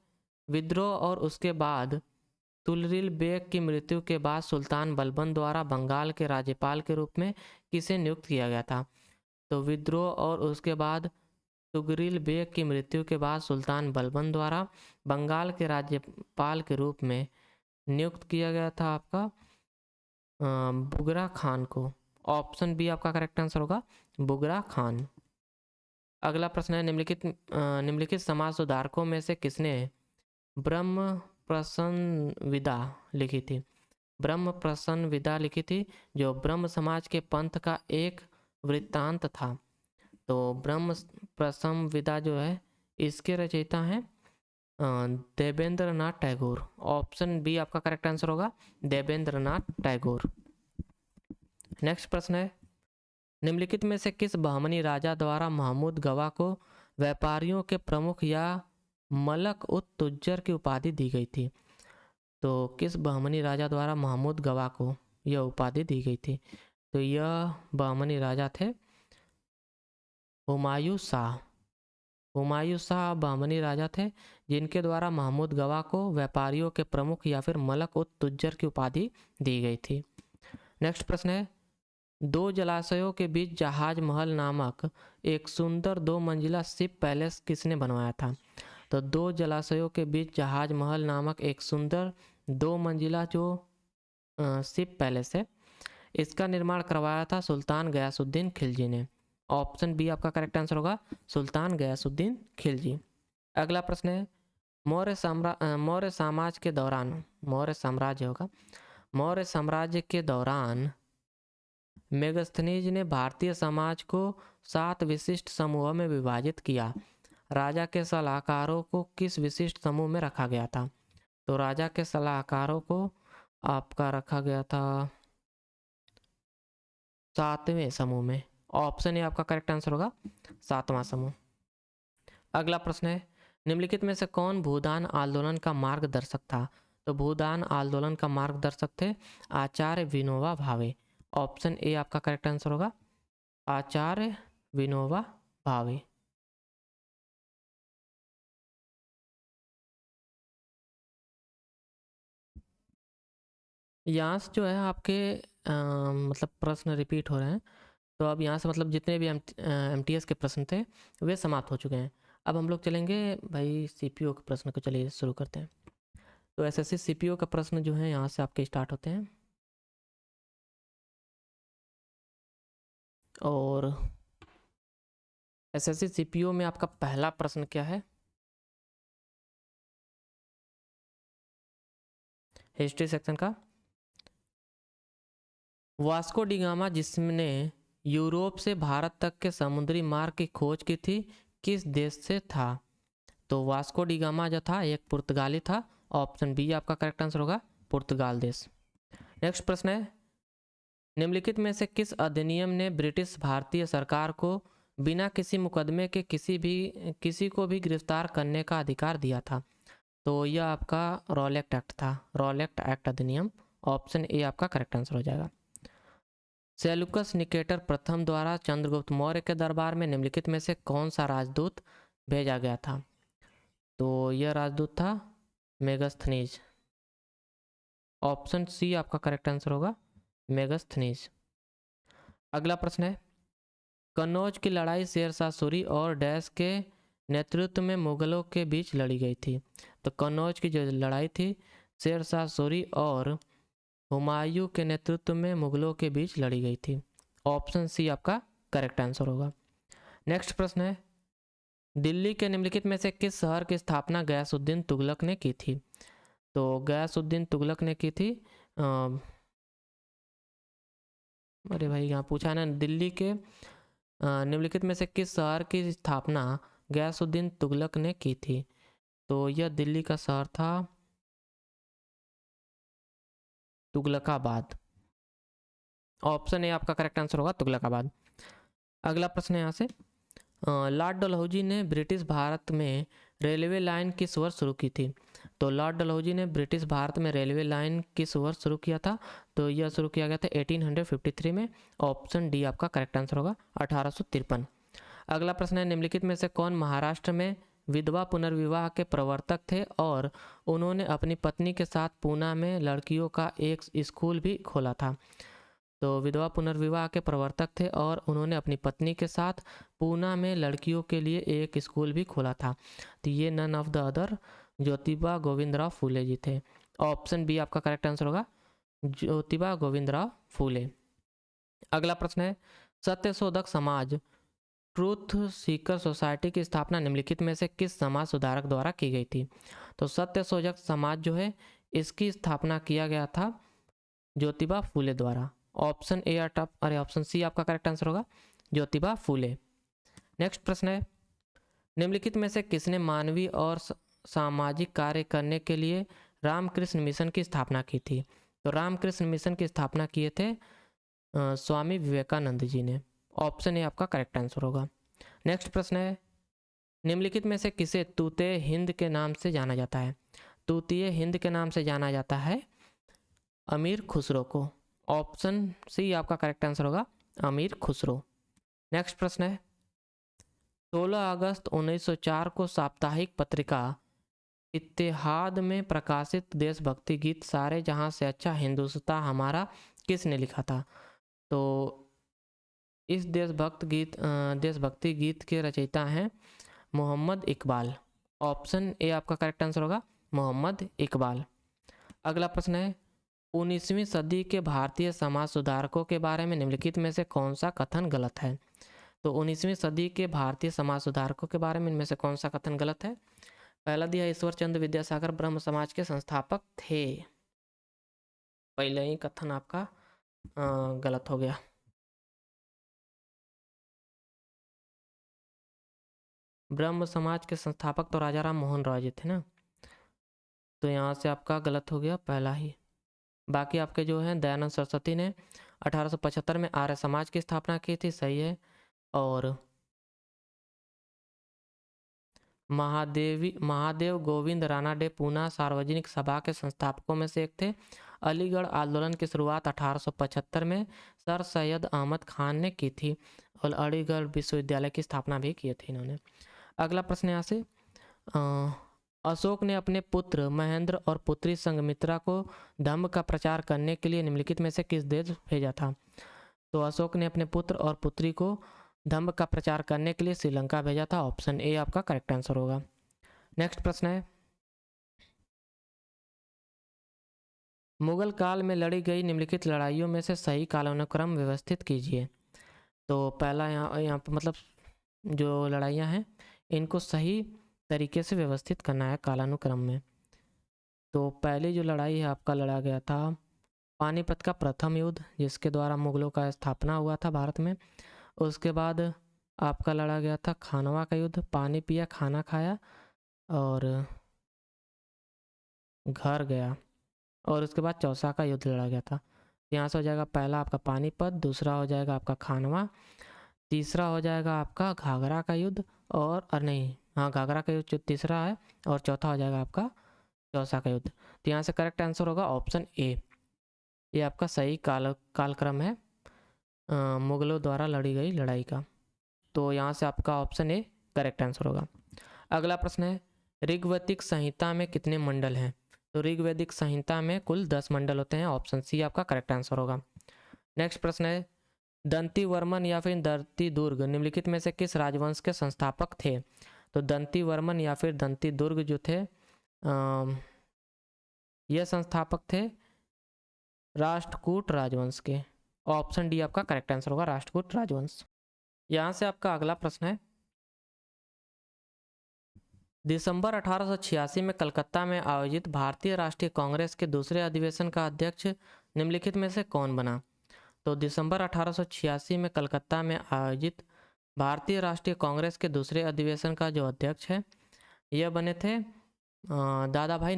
विद्रोह और उसके बाद तुलरिल बेग की मृत्यु के बाद सुल्तान बलबन द्वारा बंगाल के राज्यपाल के रूप में किसे नियुक्त किया गया था? तो विद्रोह और उसके बाद तुगरिल बेग की मृत्यु के बाद सुल्तान बलबन द्वारा बंगाल के राज्यपाल के रूप में नियुक्त किया गया था आपका बुगरा खान को। ऑप्शन बी आपका करेक्ट आंसर होगा, बुगरा खान। अगला प्रश्न है, निम्नलिखित समाज सुधारकों में से किसने ब्रह्म प्रसन्न विदा लिखी थी? ब्रह्म प्रसन्न विदा लिखी थी जो ब्रह्म समाज के पंथ का एक वृत्तांत था। तो ब्रह्म प्रसन्न विदा जो है इसके रचयिता हैं देवेंद्र नाथ टैगोर। ऑप्शन बी आपका करेक्ट आंसर होगा, देवेंद्र नाथ टैगोर। नेक्स्ट प्रश्न है, निम्नलिखित में से किस बहमनी राजा द्वारा महमूद गवा को व्यापारियों के प्रमुख या मलक उत तुज्जर की उपाधि दी गई थी? तो किस बहमनी राजा द्वारा महमूद गवा को यह उपाधि दी गई थी? तो यह बहमनी राजा थे हुमायूं शाह। हुमायूं शाह बहमनी राजा थे जिनके द्वारा महमूद गवा को व्यापारियों के प्रमुख या फिर मलक उत तुज्जर की उपाधि दी गई थी। नेक्स्ट प्रश्न है, दो जलाशयों के बीच जहाज महल नामक एक सुंदर 2 मंजिला शिप पैलेस किसने बनवाया था? तो दो जलाशयों के बीच जहाज महल नामक एक सुंदर 2 मंजिला जो शिप पैलेस है, इसका निर्माण करवाया था सुल्तान गयासुद्दीन खिलजी ने। ऑप्शन बी आपका करेक्ट आंसर होगा, सुल्तान गयासुद्दीन खिलजी। अगला प्रश्न है, मौर्य साम्राज्य के दौरान, मौर्य साम्राज्य होगा, मौर्य साम्राज्य के दौरान मेगस्थनीज ने भारतीय समाज को 7 विशिष्ट समूहों में विभाजित किया। राजा के सलाहकारों को किस विशिष्ट समूह में रखा गया था? तो राजा के सलाहकारों को आपका रखा गया था 7वें समूह में। ऑप्शन ए आपका करेक्ट आंसर होगा, 7वां समूह। अगला प्रश्न है, निम्नलिखित में से कौन भूदान आंदोलन का मार्गदर्शक था? तो भूदान आंदोलन का मार्गदर्शक थे आचार्य विनोबा भावे। ऑप्शन ए आपका करेक्ट आंसर होगा, आचार्य विनोबा भावे। यहाँ से जो है आपके मतलब प्रश्न रिपीट हो रहे हैं, तो अब यहाँ से मतलब जितने भी एमटीएस के प्रश्न थे वे समाप्त हो चुके हैं। अब हम लोग चलेंगे भाई सीपीओ के प्रश्न को, चलिए शुरू करते हैं। तो एसएससी सीपीओ का प्रश्न जो है यहाँ से आपके स्टार्ट होते हैं। और एसएससी सीपीओ में आपका पहला प्रश्न क्या है? हिस्ट्री सेक्शन का, वास्को डी गामा जिसने यूरोप से भारत तक के समुद्री मार्ग की खोज की थी, किस देश से था? तो वास्को डी गामा जो था एक पुर्तगाली था। ऑप्शन बी आपका करेक्ट आंसर होगा, पुर्तगाल देश। नेक्स्ट प्रश्न है, निम्नलिखित में से किस अधिनियम ने ब्रिटिश भारतीय सरकार को बिना किसी मुकदमे के किसी को भी गिरफ्तार करने का अधिकार दिया था? तो यह आपका रॉलेक्ट एक्ट था, रॉलेक्ट एक्ट अधिनियम। ऑप्शन ए आपका करेक्ट आंसर हो जाएगा। सेल्यूकस निकेटर प्रथम द्वारा चंद्रगुप्त मौर्य के दरबार में निम्नलिखित में से कौन सा राजदूत भेजा गया था? तो यह राजदूत था मेगस्थनीज। ऑप्शन सी आपका करेक्ट आंसर होगा, मेगस्थनीज। अगला प्रश्न है, कन्नौज की लड़ाई शेरशाह सूरी और डैश के नेतृत्व में मुगलों के बीच लड़ी गई थी? तो कन्नौज की जो लड़ाई थी शेरशाह सूरी और हुमायूं के नेतृत्व में मुगलों के बीच लड़ी गई थी। ऑप्शन सी आपका करेक्ट आंसर होगा। नेक्स्ट प्रश्न है, दिल्ली के निम्नलिखित में से किस शहर की स्थापना गयासुद्दीन तुगलक ने की थी? तो गयासुद्दीन तुगलक ने की थी अरे भाई यहाँ पूछा है ना, दिल्ली के निम्नलिखित में से किस शहर की स्थापना गयासुद्दीन तुगलक ने की थी? तो यह दिल्ली का शहर था तुगलकाबाद। ऑप्शन ए आपका करेक्ट आंसर होगा, तुगलकाबाद। अगला प्रश्न है यहाँ से, लॉर्ड डलहौजी ने ब्रिटिश भारत में रेलवे लाइन किस वर्ष शुरू की थी? तो लॉर्ड डलहौजी ने ब्रिटिश भारत में रेलवे लाइन किस वर्ष शुरू किया था? तो यह शुरू किया गया था 1853 में। ऑप्शन डी आपका करेक्ट आंसर होगा, 1853। अगला प्रश्न है, निम्नलिखित में से कौन महाराष्ट्र में विधवा पुनर्विवाह के प्रवर्तक थे और उन्होंने अपनी पत्नी के साथ पूना में लड़कियों का एक स्कूल भी खोला था? तो विधवा पुनर्विवाह के प्रवर्तक थे और उन्होंने अपनी पत्नी के साथ पूना में लड़कियों के लिए एक स्कूल भी खोला था। तो ये none of the other Jyotiba Govindrao Phule ji थे। ऑप्शन बी आपका करेक्ट आंसर होगा, ज्योतिबा गोविंदराव फूले। अगला प्रश्न है, सत्यशोधक समाज ट्रूथ सीकर सोसाइटी की स्थापना निम्नलिखित में से किस समाज सुधारक द्वारा की गई थी? तो सत्यशोधक समाज जो है इसकी स्थापना किया गया था ज्योतिबा फूले द्वारा। ऑप्शन ए अरे ऑप्शन सी आपका करेक्ट आंसर होगा, ज्योतिबा फूले। नेक्स्ट प्रश्न है, निम्नलिखित में से किसने मानवीय और सामाजिक कार्य करने के लिए रामकृष्ण मिशन की स्थापना की थी? तो रामकृष्ण मिशन की स्थापना किए थे स्वामी विवेकानंद जी ने। ऑप्शन ए आपका करेक्ट आंसर होगा। नेक्स्ट प्रश्न है, निम्नलिखित में से किसे तूते हिंद के नाम से जाना जाता है? तूतीय हिंद के नाम से जाना जाता है अमीर खुसरो को। ऑप्शन सी आपका करेक्ट आंसर होगा, अमीर खुसरो। नेक्स्ट प्रश्न है, 16 अगस्त 1904 को साप्ताहिक पत्रिका इत्तेहाद में प्रकाशित देशभक्ति गीत सारे जहां से अच्छा हिंदुस्तान हमारा किसने लिखा था? तो इस देशभक्ति गीत के रचयिता हैं मोहम्मद इकबाल। ऑप्शन ए आपका करेक्ट आंसर होगा, मोहम्मद इकबाल। अगला प्रश्न है, 19वीं सदी के भारतीय समाज सुधारकों के बारे में निम्नलिखित में से कौन सा कथन गलत है? तो 19वीं सदी के भारतीय समाज सुधारकों के बारे में इनमें से कौन सा कथन गलत है? पहला दिया, ईश्वर चंद्र विद्यासागर ब्रह्म समाज के संस्थापक थे। पहले ही कथन आपका गलत हो गया। ब्रह्म समाज के संस्थापक तो राजा राम मोहन राय जी थे ना, तो यहाँ से आपका गलत हो गया पहला ही। बाकी आपके जो हैं, दयानंद सरस्वती ने 1875 में आर्य समाज की स्थापना की थी, सही है। और महादेव गोविंद रानाडे पूना सार्वजनिक सभा के संस्थापकों में से एक थे। अलीगढ़ आंदोलन की शुरुआत 1875 में सर सैयद अहमद खान ने की थी और अलीगढ़ विश्वविद्यालय की स्थापना भी की थी इन्होंने। अगला प्रश्न यहाँ से, अशोक ने अपने पुत्र महेंद्र और पुत्री संघमित्रा को धम्म का प्रचार करने के लिए निम्नलिखित में से किस देश भेजा था? तो अशोक ने अपने पुत्र और पुत्री को धम्म का प्रचार करने के लिए श्रीलंका भेजा था। ऑप्शन ए आपका करेक्ट आंसर होगा। नेक्स्ट प्रश्न है, मुगल काल में लड़ी गई निम्नलिखित लड़ाइयों में से सही कालानुक्रम व्यवस्थित कीजिए। तो पहला यहाँ पर मतलब जो लड़ाइयाँ हैं इनको सही तरीके से व्यवस्थित करना है कालानुक्रम में। तो पहली जो लड़ाई है आपका लड़ा गया था पानीपत का प्रथम युद्ध, जिसके द्वारा मुगलों का स्थापना हुआ था भारत में। उसके बाद आपका लड़ा गया था खानवा का युद्ध, पानी पिया खाना खाया और घर गया। और उसके बाद चौसा का युद्ध लड़ा गया था। यहाँ से हो जाएगा पहला आपका पानीपत, दूसरा हो जाएगा आपका खानवा, तीसरा हो जाएगा आपका घाघरा का युद्ध और नहीं हाँ घाघरा का युद्ध तीसरा है, और चौथा हो जाएगा आपका चौसा का युद्ध। तो यहाँ से करेक्ट आंसर होगा ऑप्शन ए, ये आपका सही कालक्रम है मुगलों द्वारा लड़ी गई लड़ाई का। तो यहाँ से आपका ऑप्शन ए करेक्ट आंसर होगा। अगला प्रश्न है, ऋग्वैदिक संहिता में कितने मंडल हैं? तो ऋग्वैदिक संहिता में कुल 10 मंडल होते हैं। ऑप्शन सी आपका करेक्ट आंसर होगा। नेक्स्ट प्रश्न है, दंती वर्मन या फिर दंती दुर्ग निम्नलिखित में से किस राजवंश के संस्थापक थे? तो दंती वर्मन या फिर दंती दुर्ग जो थे ये संस्थापक थे राष्ट्रकूट राजवंश के। ऑप्शन डी आपका करेक्ट आंसर होगा, राष्ट्रकूट राजवंश। यहाँ से आपका अगला प्रश्न है, दिसंबर 1886 में कलकत्ता में आयोजित भारतीय राष्ट्रीय कांग्रेस के दूसरे अधिवेशन का अध्यक्ष निम्नलिखित में से कौन बना? तो दिसंबर 1886 में कलकत्ता में आयोजित भारतीय राष्ट्रीय कांग्रेस के दूसरे अधिवेशन का जो अध्यक्ष है यह बने थे दादा भाई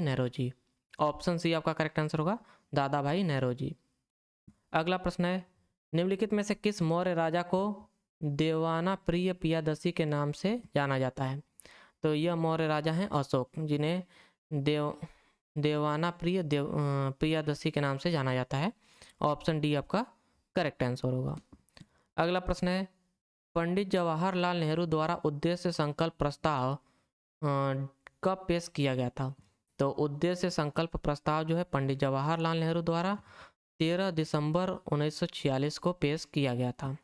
नौरोजी। ऑप्शन सी आपका करेक्ट आंसर होगा, दादा भाई नौरोजी। अगला प्रश्न है, निम्नलिखित में से किस मौर्य राजा को देवाना प्रिय पियादसी के नाम से जाना जाता है? तो यह मौर्य राजा हैं अशोक, जिन्हें देवाना प्रियदसी के नाम से जाना जाता है। ऑप्शन डी आपका करेक्ट आंसर होगा। अगला प्रश्न है, पंडित जवाहरलाल नेहरू द्वारा उद्देश्य संकल्प प्रस्ताव कब पेश किया गया था? तो उद्देश्य संकल्प प्रस्ताव जो है पंडित जवाहरलाल नेहरू द्वारा 13 दिसंबर 1946 को पेश किया गया था।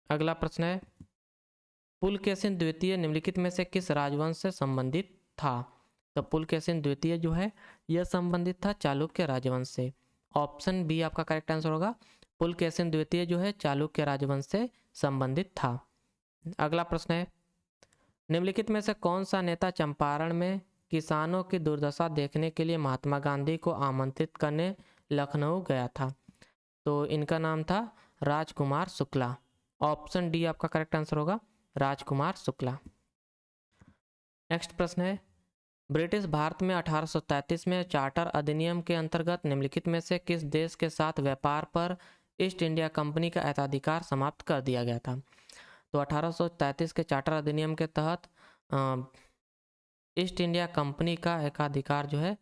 अगला प्रश्न है, पुलकेशिन द्वितीय निम्नलिखित में से किस राजवंश से संबंधित था? तो पुलकेशिन द्वितीय जो है यह संबंधित था चालुक्य राजवंश से। ऑप्शन बी आपका करेक्ट आंसर होगा, पुलकेशिन द्वितीय जो है चालुक्य राजवंश से संबंधित था। अगला प्रश्न है, निम्नलिखित में से कौन सा नेता चंपारण में किसानों की दुर्दशा देखने के लिए महात्मा गांधी को आमंत्रित करने लखनऊ गया था? तो इनका नाम था राजकुमार शुक्ला। ऑप्शन डी आपका करेक्ट आंसर होगा, राजकुमार शुक्ला। नेक्स्ट प्रश्न है, ब्रिटिश भारत में 1833 में चार्टर अधिनियम के अंतर्गत निम्नलिखित में से किस देश के साथ व्यापार पर ईस्ट इंडिया कंपनी का एकाधिकार समाप्त कर दिया गया था? तो 1833 के चार्टर अधिनियम के तहत ईस्ट इंडिया कंपनी का एकाधिकार जो है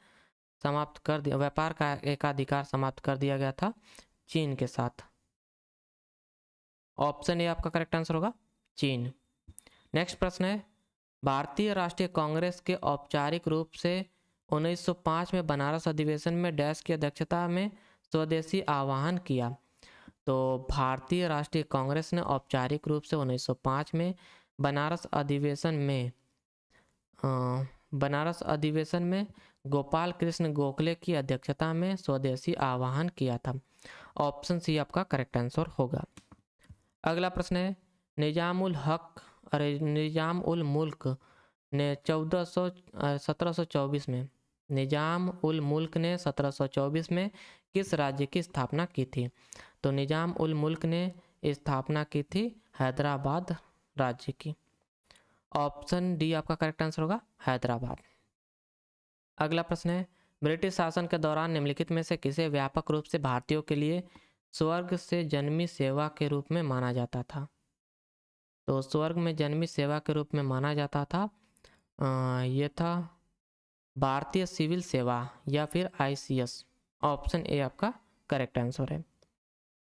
समाप्त कर दिया, व्यापार का एकाधिकार समाप्त कर दिया गया था चीन के साथ। ऑप्शन ए आपका करेक्ट आंसर होगा, चीन। नेक्स्ट प्रश्न है, भारतीय राष्ट्रीय कांग्रेस के औपचारिक रूप से 1905 में बनारस अधिवेशन में डैश की अध्यक्षता में स्वदेशी आह्वान किया? तो भारतीय राष्ट्रीय कांग्रेस ने औपचारिक रूप से 1905 में बनारस अधिवेशन में गोपाल कृष्ण गोखले की अध्यक्षता में स्वदेशी आह्वान किया था। ऑप्शन सी आपका करेक्ट आंसर होगा। अगला प्रश्न है, निजाम उल मुल्क ने 1724 में निजाम उल मुल्क ने 1724 में किस राज्य की स्थापना की थी? तो निजाम उल मुल्क ने स्थापना की थी हैदराबाद राज्य की। ऑप्शन डी आपका करेक्ट आंसर होगा, हैदराबाद। अगला प्रश्न है, ब्रिटिश शासन के दौरान निम्नलिखित में से किसे व्यापक रूप से भारतीयों के लिए स्वर्ग से जन्मी सेवा के रूप में माना जाता था? तो स्वर्ग में जन्मी सेवा के रूप में माना जाता था ये था भारतीय सिविल सेवा या फिर ICS। ऑप्शन ए आपका करेक्ट आंसर है।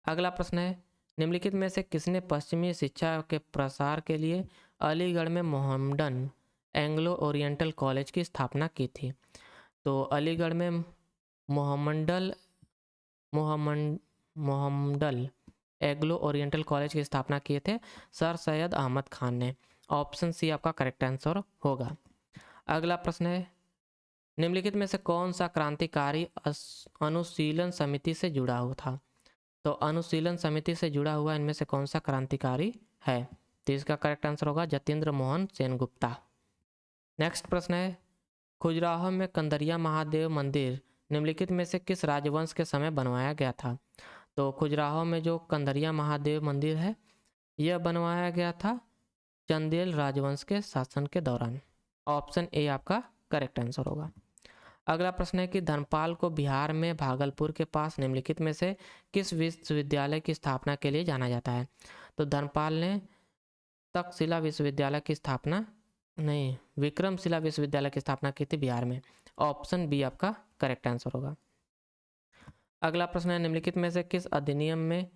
अगला प्रश्न है, निम्नलिखित में से किसने पश्चिमी शिक्षा के प्रसार के लिए अलीगढ़ में मोहम्मडन एंग्लो ओरिएंटल कॉलेज की स्थापना की थी? तो अलीगढ़ में मोहम्मडन एंग्लो ओरिएंटल कॉलेज की स्थापना किए थे सर सैयद अहमद खान ने। ऑप्शन सी आपका करेक्ट आंसर होगा। अगला प्रश्न है, निम्नलिखित में से कौन सा क्रांतिकारी अनुशीलन समिति से जुड़ा हुआ था? तो अनुशीलन समिति से जुड़ा हुआ इनमें से कौन सा क्रांतिकारी है? तो इसका करेक्ट आंसर होगा जतेंद्र मोहन सेनगुप्ता। नेक्स्ट प्रश्न है, खजुराहो में कंदरिया महादेव मंदिर निम्नलिखित में से किस राजवंश के समय बनवाया गया था? तो खजुराहो में जो कंदरिया महादेव मंदिर है यह बनवाया गया था चंदेल राजवंश के शासन के दौरान। ऑप्शन ए आपका करेक्ट आंसर होगा। अगला प्रश्न है कि धर्मपाल को बिहार में भागलपुर के पास निम्नलिखित में से किस विश्वविद्यालय की स्थापना के लिए जाना जाता है? तो धर्मपाल ने तक्षशिला विश्वविद्यालय की स्थापना नहीं विक्रमशिला विश्वविद्यालय की स्थापना की थी बिहार में। ऑप्शन बी आपका करेक्ट आंसर होगा। अगला प्रश्न है, निम्नलिखित में से किस अधिनियम में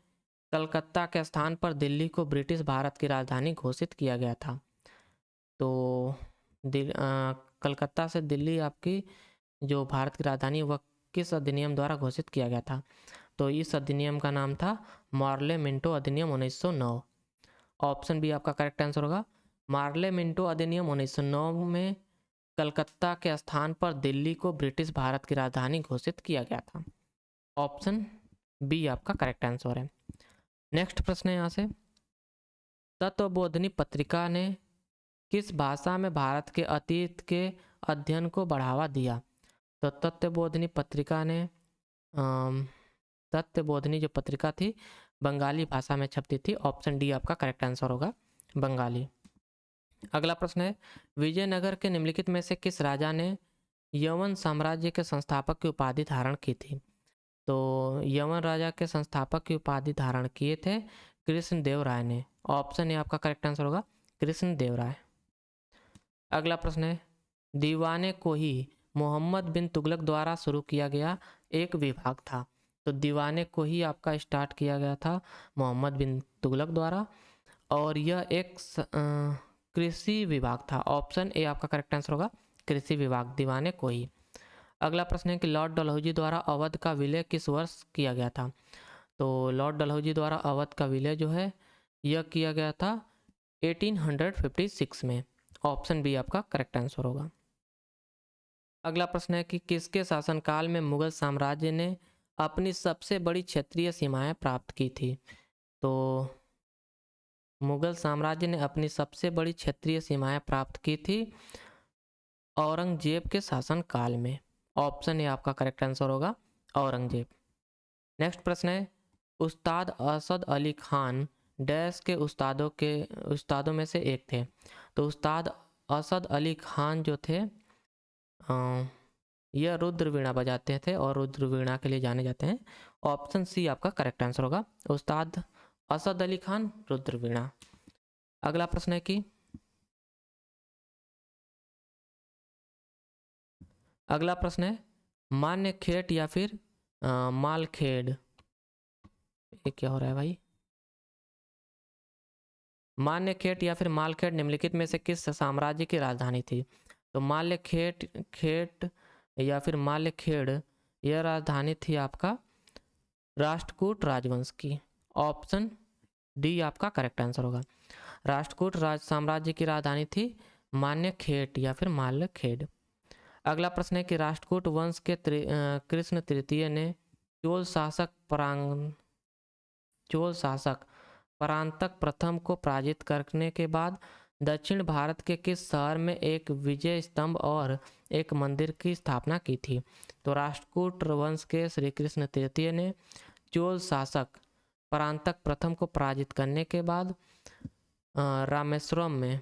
कलकत्ता के स्थान पर दिल्ली को ब्रिटिश भारत की राजधानी घोषित किया गया था? तो कलकत्ता से दिल्ली आपकी जो भारत की राजधानी वह किस अधिनियम द्वारा घोषित किया गया था? तो इस अधिनियम का नाम था मार्ले मिंटो अधिनियम 1909। ऑप्शन बी आपका करेक्ट आंसर होगा। मार्ले मिंटो अधिनियम 1909 में कलकत्ता के स्थान पर दिल्ली को ब्रिटिश भारत की राजधानी घोषित किया गया था। ऑप्शन बी आपका करेक्ट आंसर है। नेक्स्ट प्रश्न है यहाँ से, तत्वबोधिनी पत्रिका ने किस भाषा में भारत के अतीत के अध्ययन को बढ़ावा दिया? तो तत्वबोधिनी पत्रिका ने तत्वबोधिनी जो पत्रिका थी बंगाली भाषा में छपती थी। ऑप्शन डी आपका करेक्ट आंसर होगा, बंगाली। अगला प्रश्न है, विजयनगर के निम्नलिखित में से किस राजा ने यवन साम्राज्य के संस्थापक की उपाधि धारण की थी? तो यवन राजा के संस्थापक की उपाधि धारण किए थे कृष्णदेव राय ने। ऑप्शन ए आपका करेक्ट आंसर होगा, कृष्णदेव राय। अगला प्रश्न है, दीवाने को ही मोहम्मद बिन तुगलक द्वारा शुरू किया गया एक विभाग था। तो दीवाने को ही आपका स्टार्ट किया गया था मोहम्मद बिन तुगलक द्वारा और यह एक कृषि विभाग था। ऑप्शन ए आपका करेक्ट आंसर होगा, कृषि विभाग, दीवाने को ही। अगला प्रश्न है कि लॉर्ड डलहौजी द्वारा अवध का विलय किस वर्ष किया गया था? तो लॉर्ड डलहौजी द्वारा अवध का विलय जो है यह किया गया था 1856 में। ऑप्शन बी आपका करेक्ट आंसर होगा। अगला प्रश्न है कि किसके शासनकाल में मुगल साम्राज्य ने अपनी सबसे बड़ी क्षेत्रीय सीमाएं प्राप्त की थी? तो मुगल साम्राज्य ने अपनी सबसे बड़ी क्षेत्रीय सीमाएं प्राप्त की थी औरंगजेब के शासनकाल में। ऑप्शन ए आपका करेक्ट आंसर होगा, औरंगजेब। नेक्स्ट प्रश्न है, उस्ताद असद अली खान डैश के उस्तादों में से एक थे। तो उस्ताद असद अली खान जो थे यह रुद्र वीणा बजाते थे और रुद्र वीणा के लिए जाने जाते हैं। ऑप्शन सी आपका करेक्ट आंसर होगा, उस्ताद असद अली खान रुद्र वीणा। अगला प्रश्न है कि अगला प्रश्न है मान्य खेट या फिर मालखेड़, ये क्या हो रहा है भाई, मान्य खेट या फिर मालखेड़ निम्नलिखित में से किस साम्राज्य की राजधानी थी? तो माल्य खेट खेट या फिर माल्यखेड़, यह राजधानी थी आपका राष्ट्रकूट राजवंश की। ऑप्शन डी आपका करेक्ट आंसर होगा, राष्ट्रकूट राज साम्राज्य की राजधानी थी मान्यखेट या फिर माल्यखेड़। अगला प्रश्न है कि राष्ट्रकूट वंश के कृष्ण तृतीय ने चोल शासक परांतक प्रथम को पराजित करने के बाद दक्षिण भारत के किस शहर में एक विजय स्तंभ और एक मंदिर की स्थापना की थी? तो राष्ट्रकूट वंश के श्री कृष्ण तृतीय ने चोल शासक परांतक प्रथम को पराजित करने के बाद रामेश्वरम में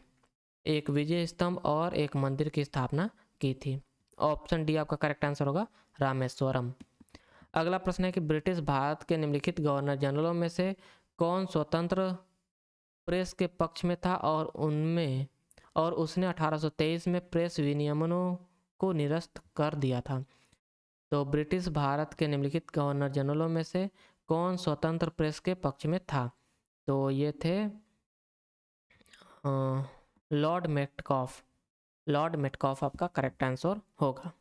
एक विजय स्तंभ और एक मंदिर की स्थापना की थी। ऑप्शन डी आपका करेक्ट आंसर होगा, रामेश्वरम। अगला प्रश्न है कि ब्रिटिश भारत के निम्नलिखित गवर्नर जनरलों में से कौन स्वतंत्र प्रेस के पक्ष में था और उसने 1823 में प्रेस विनियमनों को निरस्त कर दिया था? तो ब्रिटिश भारत के निम्नलिखित गवर्नर जनरलों में से कौन स्वतंत्र प्रेस के पक्ष में था? तो ये थे लॉर्ड मेटकॉफ। लॉर्ड मेटकॉफ आपका करेक्ट आंसर होगा।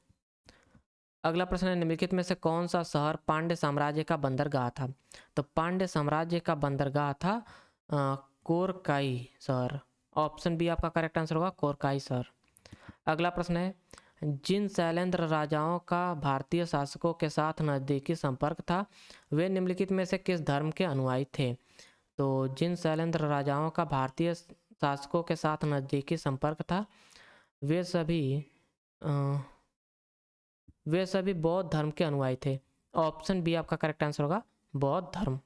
अगला प्रश्न है निम्नलिखित में से कौन सा शहर पांड्य साम्राज्य का बंदरगाह था? तो पांड्य साम्राज्य का बंदरगाह था कोरकाई शहर। ऑप्शन बी आपका करेक्ट आंसर होगा, कोरकाई शहर। अगला प्रश्न है जिन शैलेंद्र राजाओं का भारतीय शासकों के साथ नज़दीकी संपर्क था वे निम्नलिखित में से किस धर्म के अनुयायी थे? तो जिन शैलेंद्र राजाओं का भारतीय शासकों के साथ नज़दीकी संपर्क था वे सभी बौद्ध धर्म के अनुयायी थे। ऑप्शन बी आपका करेक्ट आंसर होगा, बौद्ध धर्म।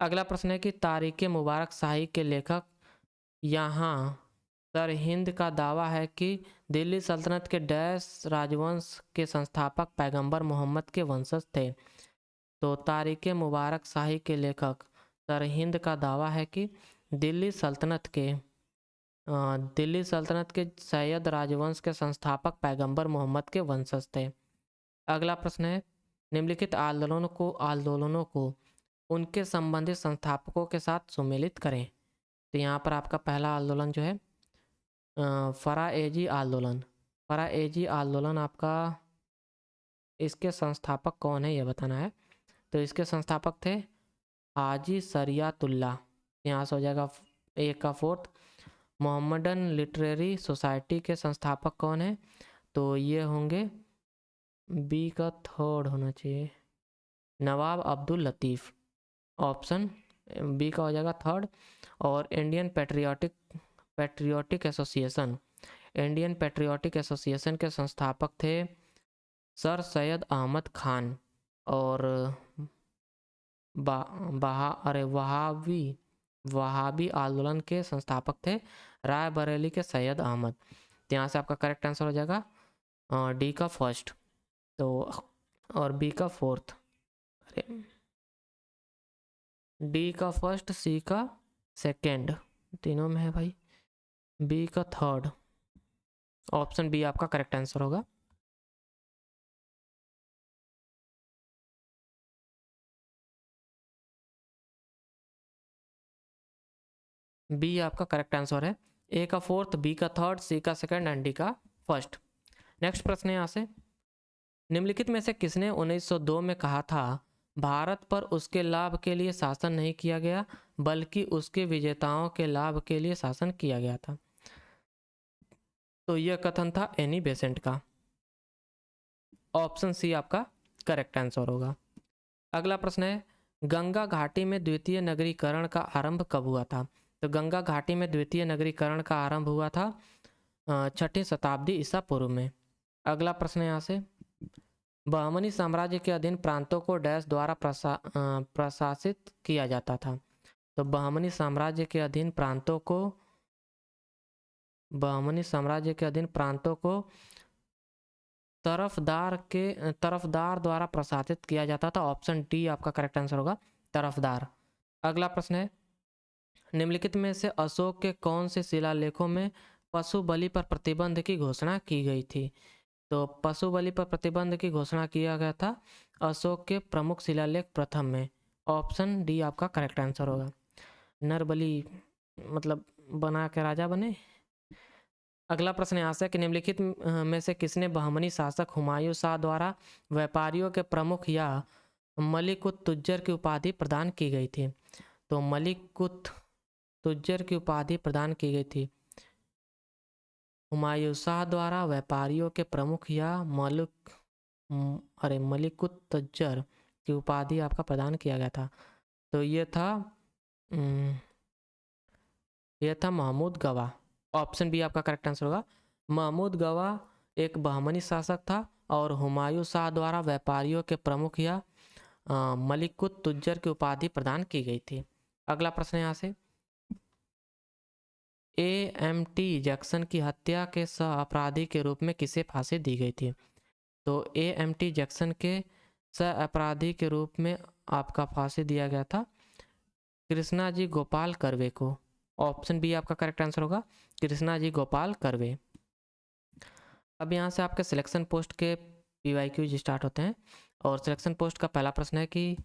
अगला प्रश्न है कि तारीख़ मुबारक शाही के लेखक यहाँ सरहिंद का दावा है कि दिल्ली सल्तनत के डैश राजवंश के संस्थापक पैगंबर मोहम्मद के वंशज थे। तो तारीख़ मुबारक शाही के लेखक सरहिंद का दावा है कि दिल्ली सल्तनत के सैयद राजवंश के संस्थापक पैगंबर मोहम्मद के वंशज थे। अगला प्रश्न है निम्नलिखित आंदोलनों को उनके संबंधित संस्थापकों के साथ सुमेलित करें। तो यहाँ पर आपका पहला आंदोलन जो है फराएजी आंदोलन आपका, इसके संस्थापक कौन है ये बताना है। तो इसके संस्थापक थे हाजी शरियतुल्लाह, यहाँ से हो जाएगा ए का फोर्थ। मोहम्मदन लिटरेरी सोसाइटी के संस्थापक कौन है? तो ये होंगे बी का थर्ड होना चाहिए, नवाब अब्दुल लतीफ़। ऑप्शन बी का हो जाएगा थर्ड। और इंडियन पैट्रियोटिक एसोसिएशन के संस्थापक थे सर सैयद अहमद खान। और वहाबी आंदोलन के संस्थापक थे रायबरेली के सैयद अहमद। तो यहाँ से आपका करेक्ट आंसर हो जाएगा डी का फर्स्ट तो और बी का फोर्थ, अरे डी का फर्स्ट, सी का सेकेंड, तीनों में है भाई, बी का थर्ड। ऑप्शन बी आपका करेक्ट आंसर होगा। बी आपका करेक्ट आंसर है, ए का फोर्थ, बी का थर्ड, सी का सेकंड एंड डी का फर्स्ट। नेक्स्ट प्रश्न है यहाँ से निम्नलिखित में से किसने 1902 में कहा था भारत पर उसके लाभ के लिए शासन नहीं किया गया बल्कि उसके विजेताओं के लाभ के लिए शासन किया गया था? तो यह कथन था एनी बेसेंट का। ऑप्शन सी आपका करेक्ट आंसर होगा। अगला प्रश्न है गंगा घाटी में द्वितीय नगरीकरण का आरंभ कब हुआ था? तो गंगा घाटी में द्वितीय नगरीकरण का आरंभ हुआ था 6ठी शताब्दी ईसा पूर्व में। अगला प्रश्न है यहाँ से बहमनी साम्राज्य के अधीन प्रांतों को डैश द्वारा प्रशासित किया जाता था? तो बहमनी साम्राज्य के अधीन प्रांतों को बहमनी साम्राज्य के अधीन प्रांतों को तरफदार द्वारा प्रशासित किया जाता था। ऑप्शन डी आपका करेक्ट आंसर होगा, तरफदार। अगला प्रश्न है, निम्नलिखित में से अशोक के कौन से शिलालेखों में पशु बलि पर प्रतिबंध की घोषणा की गई थी? तो पशु बलि पर प्रतिबंध की घोषणा किया गया था अशोक के प्रमुख शिलालेख प्रथम में। ऑप्शन डी आपका करेक्ट आंसर होगा। नर बलि मतलब बना के राजा बने। अगला प्रश्न यहाँ से कि निम्नलिखित में से किसने बहमनी शासक हुमायूं शाह द्वारा व्यापारियों के प्रमुख या मलिक उत तुज्जर की उपाधि प्रदान की गई थी? तो मलिक उत तुज्जर की उपाधि प्रदान की गई थी हुमायूं शाह द्वारा व्यापारियों के प्रमुख या मलिक उत तुज्जर की उपाधि आपका प्रदान किया गया था। तो ये था महमूद गवा। ऑप्शन बी आपका करेक्ट आंसर होगा। महमूद गवा एक बहमनी शासक था और हुमायूं शाह द्वारा व्यापारियों के प्रमुख या मलिकुत तुज्जर की उपाधि प्रदान की गई थी। अगला प्रश्न यहाँ से, AMT जैक्सन की हत्या के सह अपराधी के रूप में किसे फांसी दी गई थी? तो AMT जैक्सन के सह अपराधी के रूप में आपका फांसी दिया गया था कृष्णा जी गोपाल कर्वे को। ऑप्शन बी आपका करेक्ट आंसर होगा, कृष्णा जी गोपाल कर्वे। अब यहाँ से आपके सिलेक्शन पोस्ट के PYQ स्टार्ट होते हैं और सिलेक्शन पोस्ट का पहला प्रश्न है कि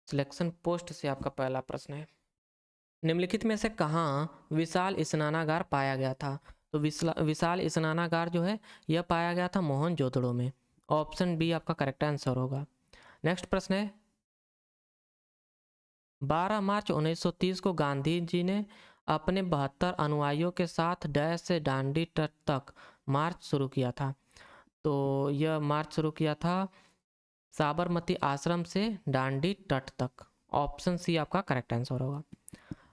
सिलेक्शन पोस्ट से आपका पहला प्रश्न है, निम्नलिखित में से कहाँ विशाल स्नानागार पाया गया था? तो विशाल स्नानागार जो है यह पाया गया था मोहनजोदड़ो में। ऑप्शन बी आपका करेक्ट आंसर होगा। नेक्स्ट प्रश्न है, 12 मार्च 1930 को गांधी जी ने अपने 72 अनुयायियों के साथ डैश से डांडी तट तक मार्च शुरू किया था। तो यह मार्च शुरू किया था साबरमती आश्रम से डांडी तट तक। ऑप्शन सी आपका करेक्ट आंसर होगा।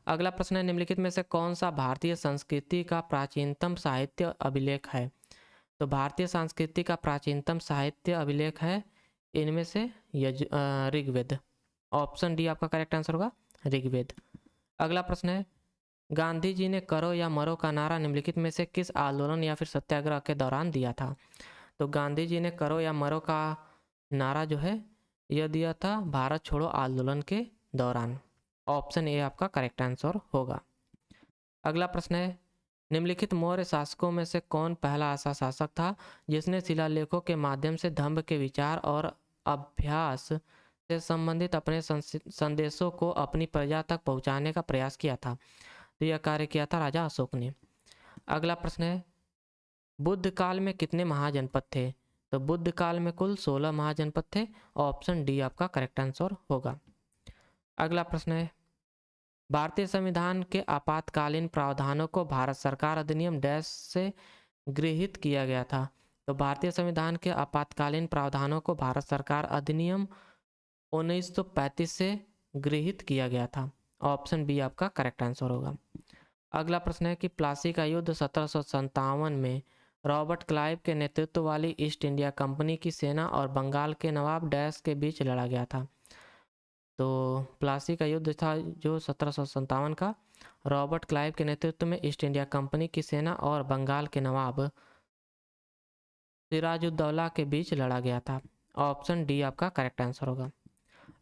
अगला प्रश्न है, निम्नलिखित में से कौन सा भारतीय संस्कृति का प्राचीनतम साहित्य अभिलेख है? तो भारतीय संस्कृति का प्राचीनतम साहित्य अभिलेख है इनमें से ऋग्वेद। ऑप्शन डी आपका करेक्ट आंसर होगा, ऋग्वेद। अगला प्रश्न है, गांधी जी ने करो या मरो का नारा निम्नलिखित में से किस आंदोलन या फिर सत्याग्रह के दौरान दिया था? तो गांधी जी ने करो या मरो का नारा जो है यह दिया था भारत छोड़ो आंदोलन के दौरान। ऑप्शन ए आपका करेक्ट आंसर होगा। अगला प्रश्न है, निम्नलिखित मौर्य शासकों में से कौन पहला ऐसा शासक था जिसने शिलालेखों के माध्यम से धम्म के विचार और अभ्यास से संबंधित अपने संदेशों को अपनी प्रजा तक पहुंचाने का प्रयास किया था? तो यह कार्य किया था राजा अशोक ने। अगला प्रश्न है, बुद्ध काल में कितने महाजनपद थे? तो बुद्ध काल में कुल 16 महाजनपद थे। ऑप्शन डी आपका करेक्ट आंसर होगा। अगला प्रश्न है, भारतीय संविधान के आपातकालीन प्रावधानों को भारत सरकार अधिनियम डैश से गृहीत किया गया था? तो भारतीय संविधान के आपातकालीन प्रावधानों को भारत सरकार अधिनियम 1935 से गृहीत किया गया था। ऑप्शन बी आपका करेक्ट आंसर होगा। अगला प्रश्न है कि प्लासी का युद्ध 1757 में रॉबर्ट क्लाइव के नेतृत्व वाली ईस्ट इंडिया कंपनी की सेना और बंगाल के नवाब डैश के बीच लड़ा गया था? तो प्लासी का युद्ध था जो 1757 का रॉबर्ट क्लाइव के नेतृत्व में ईस्ट इंडिया कंपनी की सेना और बंगाल के नवाब सिराजुद्दौला के बीच लड़ा गया था। ऑप्शन डी आपका करेक्ट आंसर होगा।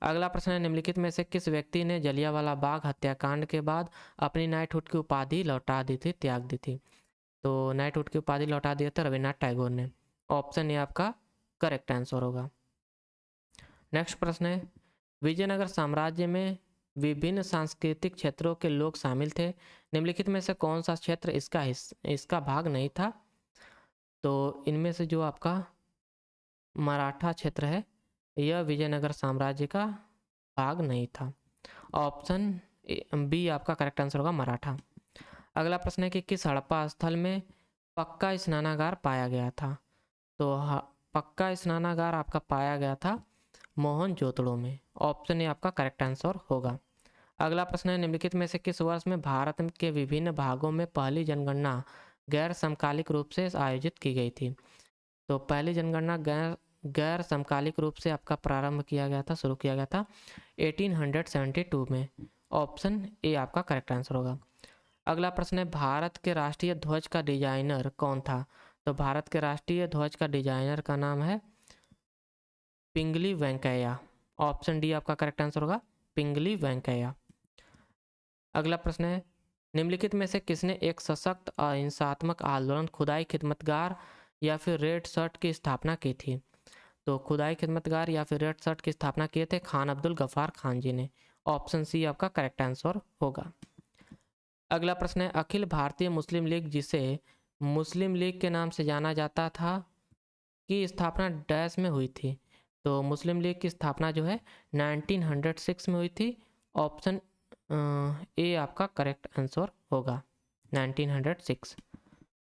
अगला प्रश्न है, निम्नलिखित में से किस व्यक्ति ने जलियांवाला बाग हत्याकांड के बाद अपनी नाइटहुड की उपाधि लौटा दी थी, त्याग दी थी? तो नाइटहुड की उपाधि लौटा दिया था रविन्द्रनाथ टैगोर ने। ऑप्शन ए आपका करेक्ट आंसर होगा। नेक्स्ट प्रश्न है, विजयनगर साम्राज्य में विभिन्न सांस्कृतिक क्षेत्रों के लोग शामिल थे, निम्नलिखित में से कौन सा क्षेत्र इसका भाग नहीं था? तो इनमें से जो आपका मराठा क्षेत्र है यह विजयनगर साम्राज्य का भाग नहीं था। ऑप्शन बी आपका करेक्ट आंसर होगा, मराठा। अगला प्रश्न है कि किस हड़प्पा स्थल में पक्का स्नानागार पाया गया था? तो पक्का स्नानागार आपका पाया गया था मोहनजोदड़ो में। ऑप्शन ए आपका करेक्ट आंसर होगा। अगला प्रश्न है, निम्नलिखित में से किस वर्ष में भारत के विभिन्न भागों में पहली जनगणना गैर समकालिक रूप से आयोजित की गई थी? तो पहली जनगणना गैर समकालिक रूप से आपका प्रारंभ किया गया था, शुरू किया गया था 1872 में। ऑप्शन ए आपका करेक्ट आंसर होगा। अगला प्रश्न है, भारत के राष्ट्रीय ध्वज का डिजाइनर कौन था? तो भारत के राष्ट्रीय ध्वज का डिजाइनर का नाम है पिंगली वेंकैया। ऑप्शन डी आपका करेक्ट आंसर होगा, पिंगली वेंकैया। अगला प्रश्न है, निम्नलिखित में से किसने एक सशक्त अहिंसात्मक आंदोलन खुदाई खिदमतगार या फिर रेड शर्ट की स्थापना की थी? तो खुदाई खिदमतगार या फिर रेड शर्ट की स्थापना किए थे खान अब्दुल गफ्फार खान जी ने। ऑप्शन सी आपका करेक्ट आंसर होगा। अगला प्रश्न है, अखिल भारतीय मुस्लिम लीग, जिसे मुस्लिम लीग के नाम से जाना जाता था, की स्थापना डैश में हुई थी? तो मुस्लिम लीग की स्थापना जो है 1906 में हुई थी। ऑप्शन ए आपका करेक्ट आंसर होगा, 1906।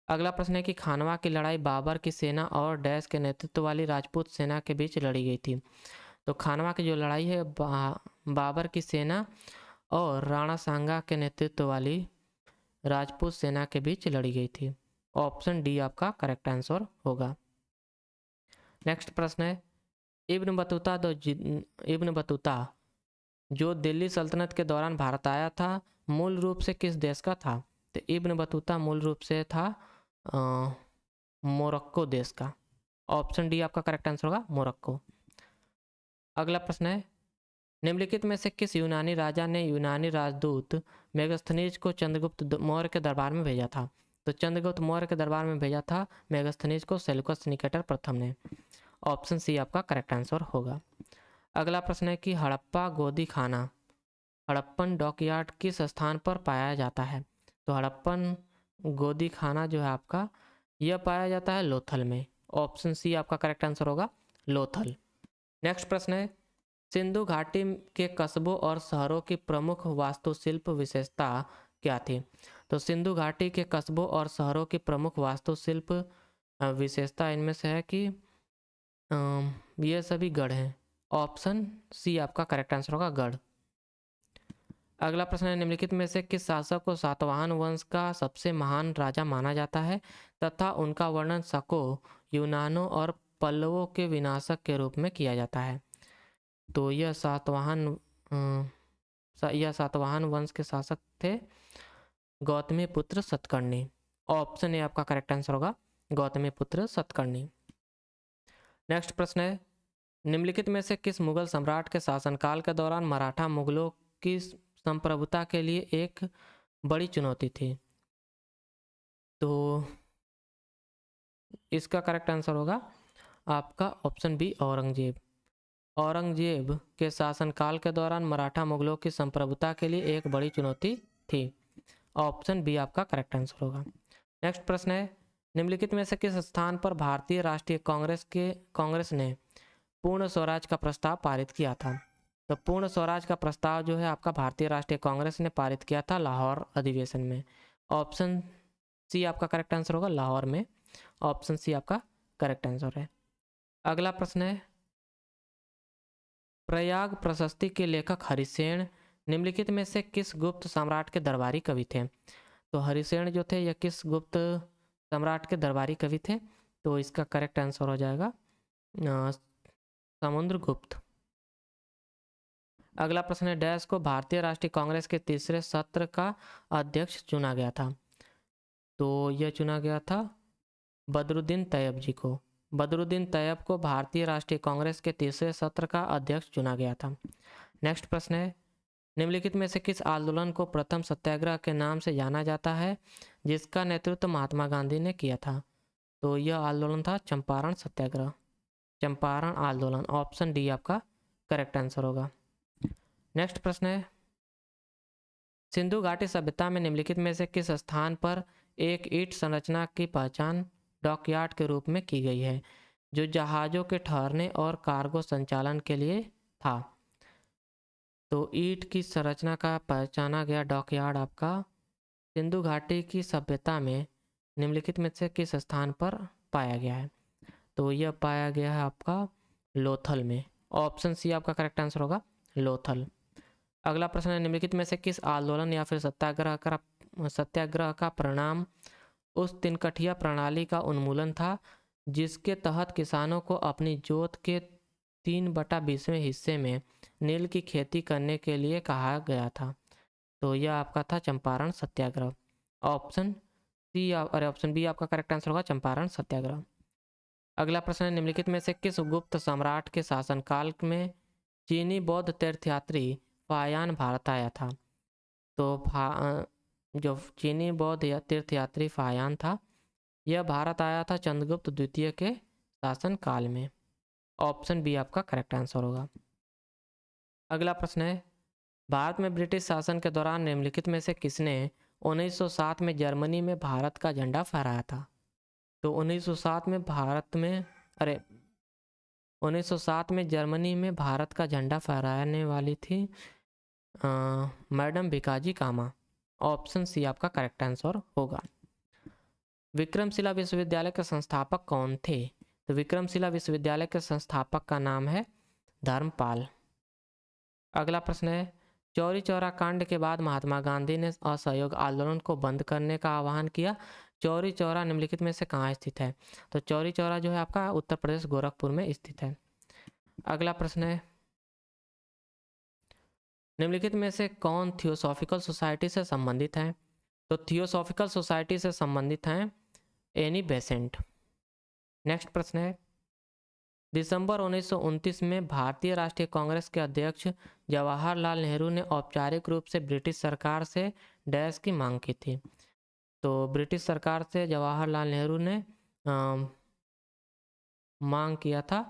अगला प्रश्न है कि खानवा की लड़ाई बाबर की सेना और डैश के नेतृत्व वाली राजपूत सेना के बीच लड़ी गई थी। तो खानवा की जो लड़ाई है बाबर की सेना और राणा सांगा के नेतृत्व वाली राजपूत सेना के बीच लड़ी गई थी। ऑप्शन डी आपका करेक्ट आंसर होगा। नेक्स्ट प्रश्न है, इब्न बतूता जो दिल्ली सल्तनत के दौरान भारत आया था, मूल रूप से किस देश का था? तो इब्न बतूता मूल रूप से था मोरक्को देश का। ऑप्शन डी आपका करेक्ट आंसर होगा, मोरक्को। अगला प्रश्न है, निम्नलिखित में से किस यूनानी राजा ने यूनानी राजदूत मेगास्थनीज को चंद्रगुप्त मौर्य के दरबार में भेजा था? तो चंद्रगुप्त मौर्य के दरबार में भेजा था मेगास्थनीज को सेल्यूकस निकेटर प्रथम ने। ऑप्शन सी आपका करेक्ट आंसर होगा। अगला प्रश्न है कि हड़प्पा गोदी खाना हड़प्पन डॉकयार्ड किस स्थान पर पाया जाता है? तो हड़प्पन गोदी खाना जो है आपका, यह पाया जाता है लोथल में। ऑप्शन सी आपका करेक्ट आंसर होगा, लोथल। नेक्स्ट प्रश्न है, सिंधु घाटी के कस्बों और शहरों की प्रमुख वास्तुशिल्प विशेषता क्या थी? तो सिंधु घाटी के कस्बों और शहरों की प्रमुख वास्तुशिल्प विशेषता इनमें से है कि ये सभी गढ़ हैं। ऑप्शन सी आपका करेक्ट आंसर होगा, गढ़। अगला प्रश्न है, निम्नलिखित में से किस शासक को सातवाहन वंश का सबसे महान राजा माना जाता है तथा उनका वर्णन शको, यूनानों और पल्लवों के विनाशक के रूप में किया जाता है? तो यह सातवाहन वंश के शासक थे गौतमी पुत्र सतकर्णी। ऑप्शन ए आपका करेक्ट आंसर होगा, गौतमी पुत्र सतकर्णी। नेक्स्ट प्रश्न है, निम्नलिखित में से किस मुगल सम्राट के शासनकाल के दौरान मराठा मुगलों की संप्रभुता के लिए एक बड़ी चुनौती थी? तो इसका करेक्ट आंसर होगा आपका ऑप्शन बी, औरंगजेब। औरंगजेब के शासनकाल के दौरान मराठा मुगलों की संप्रभुता के लिए एक बड़ी चुनौती थी। ऑप्शन बी आपका करेक्ट आंसर होगा। नेक्स्ट प्रश्न है, निम्नलिखित में से किस स्थान पर भारतीय राष्ट्रीय कांग्रेस ने पूर्ण स्वराज का प्रस्ताव पारित किया था? तो पूर्ण स्वराज का प्रस्ताव जो है आपका भारतीय राष्ट्रीय कांग्रेस ने पारित किया था लाहौर अधिवेशन में। ऑप्शन सी आपका करेक्ट आंसर होगा, लाहौर में। ऑप्शन सी आपका करेक्ट आंसर है। अगला प्रश्न है, प्रयाग प्रशस्ति के लेखक हरिसेन निम्नलिखित में से किस गुप्त सम्राट के दरबारी कवि थे? तो हरिसेन जो थे यह किस गुप्त सम्राट के दरबारी कवि थे? तो इसका करेक्ट आंसर हो जाएगा समुद्रगुप्त। अगला प्रश्न है, डैश को भारतीय राष्ट्रीय कांग्रेस के तीसरे सत्र का अध्यक्ष चुना गया था? तो यह चुना गया था बदरुद्दीन तैयब जी को। बदरुद्दीन तैयब को भारतीय राष्ट्रीय कांग्रेस के तीसरे सत्र का अध्यक्ष चुना गया था। नेक्स्ट प्रश्न है, निम्नलिखित में से किस आंदोलन को प्रथम सत्याग्रह के नाम से जाना जाता है जिसका नेतृत्व महात्मा गांधी ने किया था? तो यह आंदोलन था चंपारण सत्याग्रह, चंपारण आंदोलन। ऑप्शन डी आपका करेक्ट आंसर होगा। नेक्स्ट प्रश्न है, सिंधु घाटी सभ्यता में निम्नलिखित में से किस स्थान पर एक ईंट संरचना की पहचान डॉकयार्ड के रूप में की गई है जो जहाज़ों के ठहरने और कार्गो संचालन के लिए था? तो ईंट की संरचना का पहचाना गया डॉकयार्ड आपका सिंधु घाटी की सभ्यता में निम्नलिखित में से किस स्थान पर पाया गया है? तो यह पाया गया है आपका लोथल में। ऑप्शन सी आपका करेक्ट आंसर होगा, लोथल। अगला प्रश्न है, निम्नलिखित में से किस आंदोलन या फिर सत्याग्रह का परिणाम उस तिनकठिया प्रणाली का उन्मूलन था जिसके तहत किसानों को अपनी जोत के 3/20वें हिस्से में नील की खेती करने के लिए कहा गया था? तो यह आपका था चंपारण सत्याग्रह। ऑप्शन सी अरे ऑप्शन बी आपका करेक्ट आंसर होगा चंपारण सत्याग्रह। अगला प्रश्न है, निम्नलिखित में से किस गुप्त सम्राट के शासनकाल में चीनी बौद्ध तीर्थयात्री फायान भारत आया था? तो जो चीनी बौद्ध तीर्थयात्री फायान था, यह भारत आया था चंद्रगुप्त द्वितीय के शासनकाल में। ऑप्शन बी आपका करेक्ट आंसर होगा। अगला प्रश्न है, भारत में ब्रिटिश शासन के दौरान निम्नलिखित में से किसने 1907 में जर्मनी में भारत का झंडा फहराया था? तो 1907 में भारत में अरे 1907 में जर्मनी में भारत का झंडा फहराने वाली थी मैडम भिकाजी कामा। ऑप्शन सी आपका करेक्ट आंसर होगा। विक्रमशिला विश्वविद्यालय के संस्थापक कौन थे? तो विक्रमशिला विश्वविद्यालय के संस्थापक का नाम है धर्मपाल। अगला प्रश्न है, चौरी चौरा कांड के बाद महात्मा गांधी ने असहयोग आंदोलन को बंद करने का आह्वान किया। चौरी चौरा निम्नलिखित में से कहाँ स्थित है? तो चौरी चौरा जो है आपका उत्तर प्रदेश गोरखपुर में स्थित है। अगला प्रश्न है, निम्नलिखित में से कौन थियोसॉफिकल सोसाइटी से संबंधित है? तो थियोसॉफिकल सोसाइटी से संबंधित हैं एनी बेसेंट। नेक्स्ट प्रश्न है, दिसंबर 1929 में भारतीय राष्ट्रीय कांग्रेस के अध्यक्ष जवाहरलाल नेहरू ने औपचारिक रूप से ब्रिटिश सरकार से डैश की मांग की थी। तो ब्रिटिश सरकार से जवाहरलाल नेहरू ने मांग किया था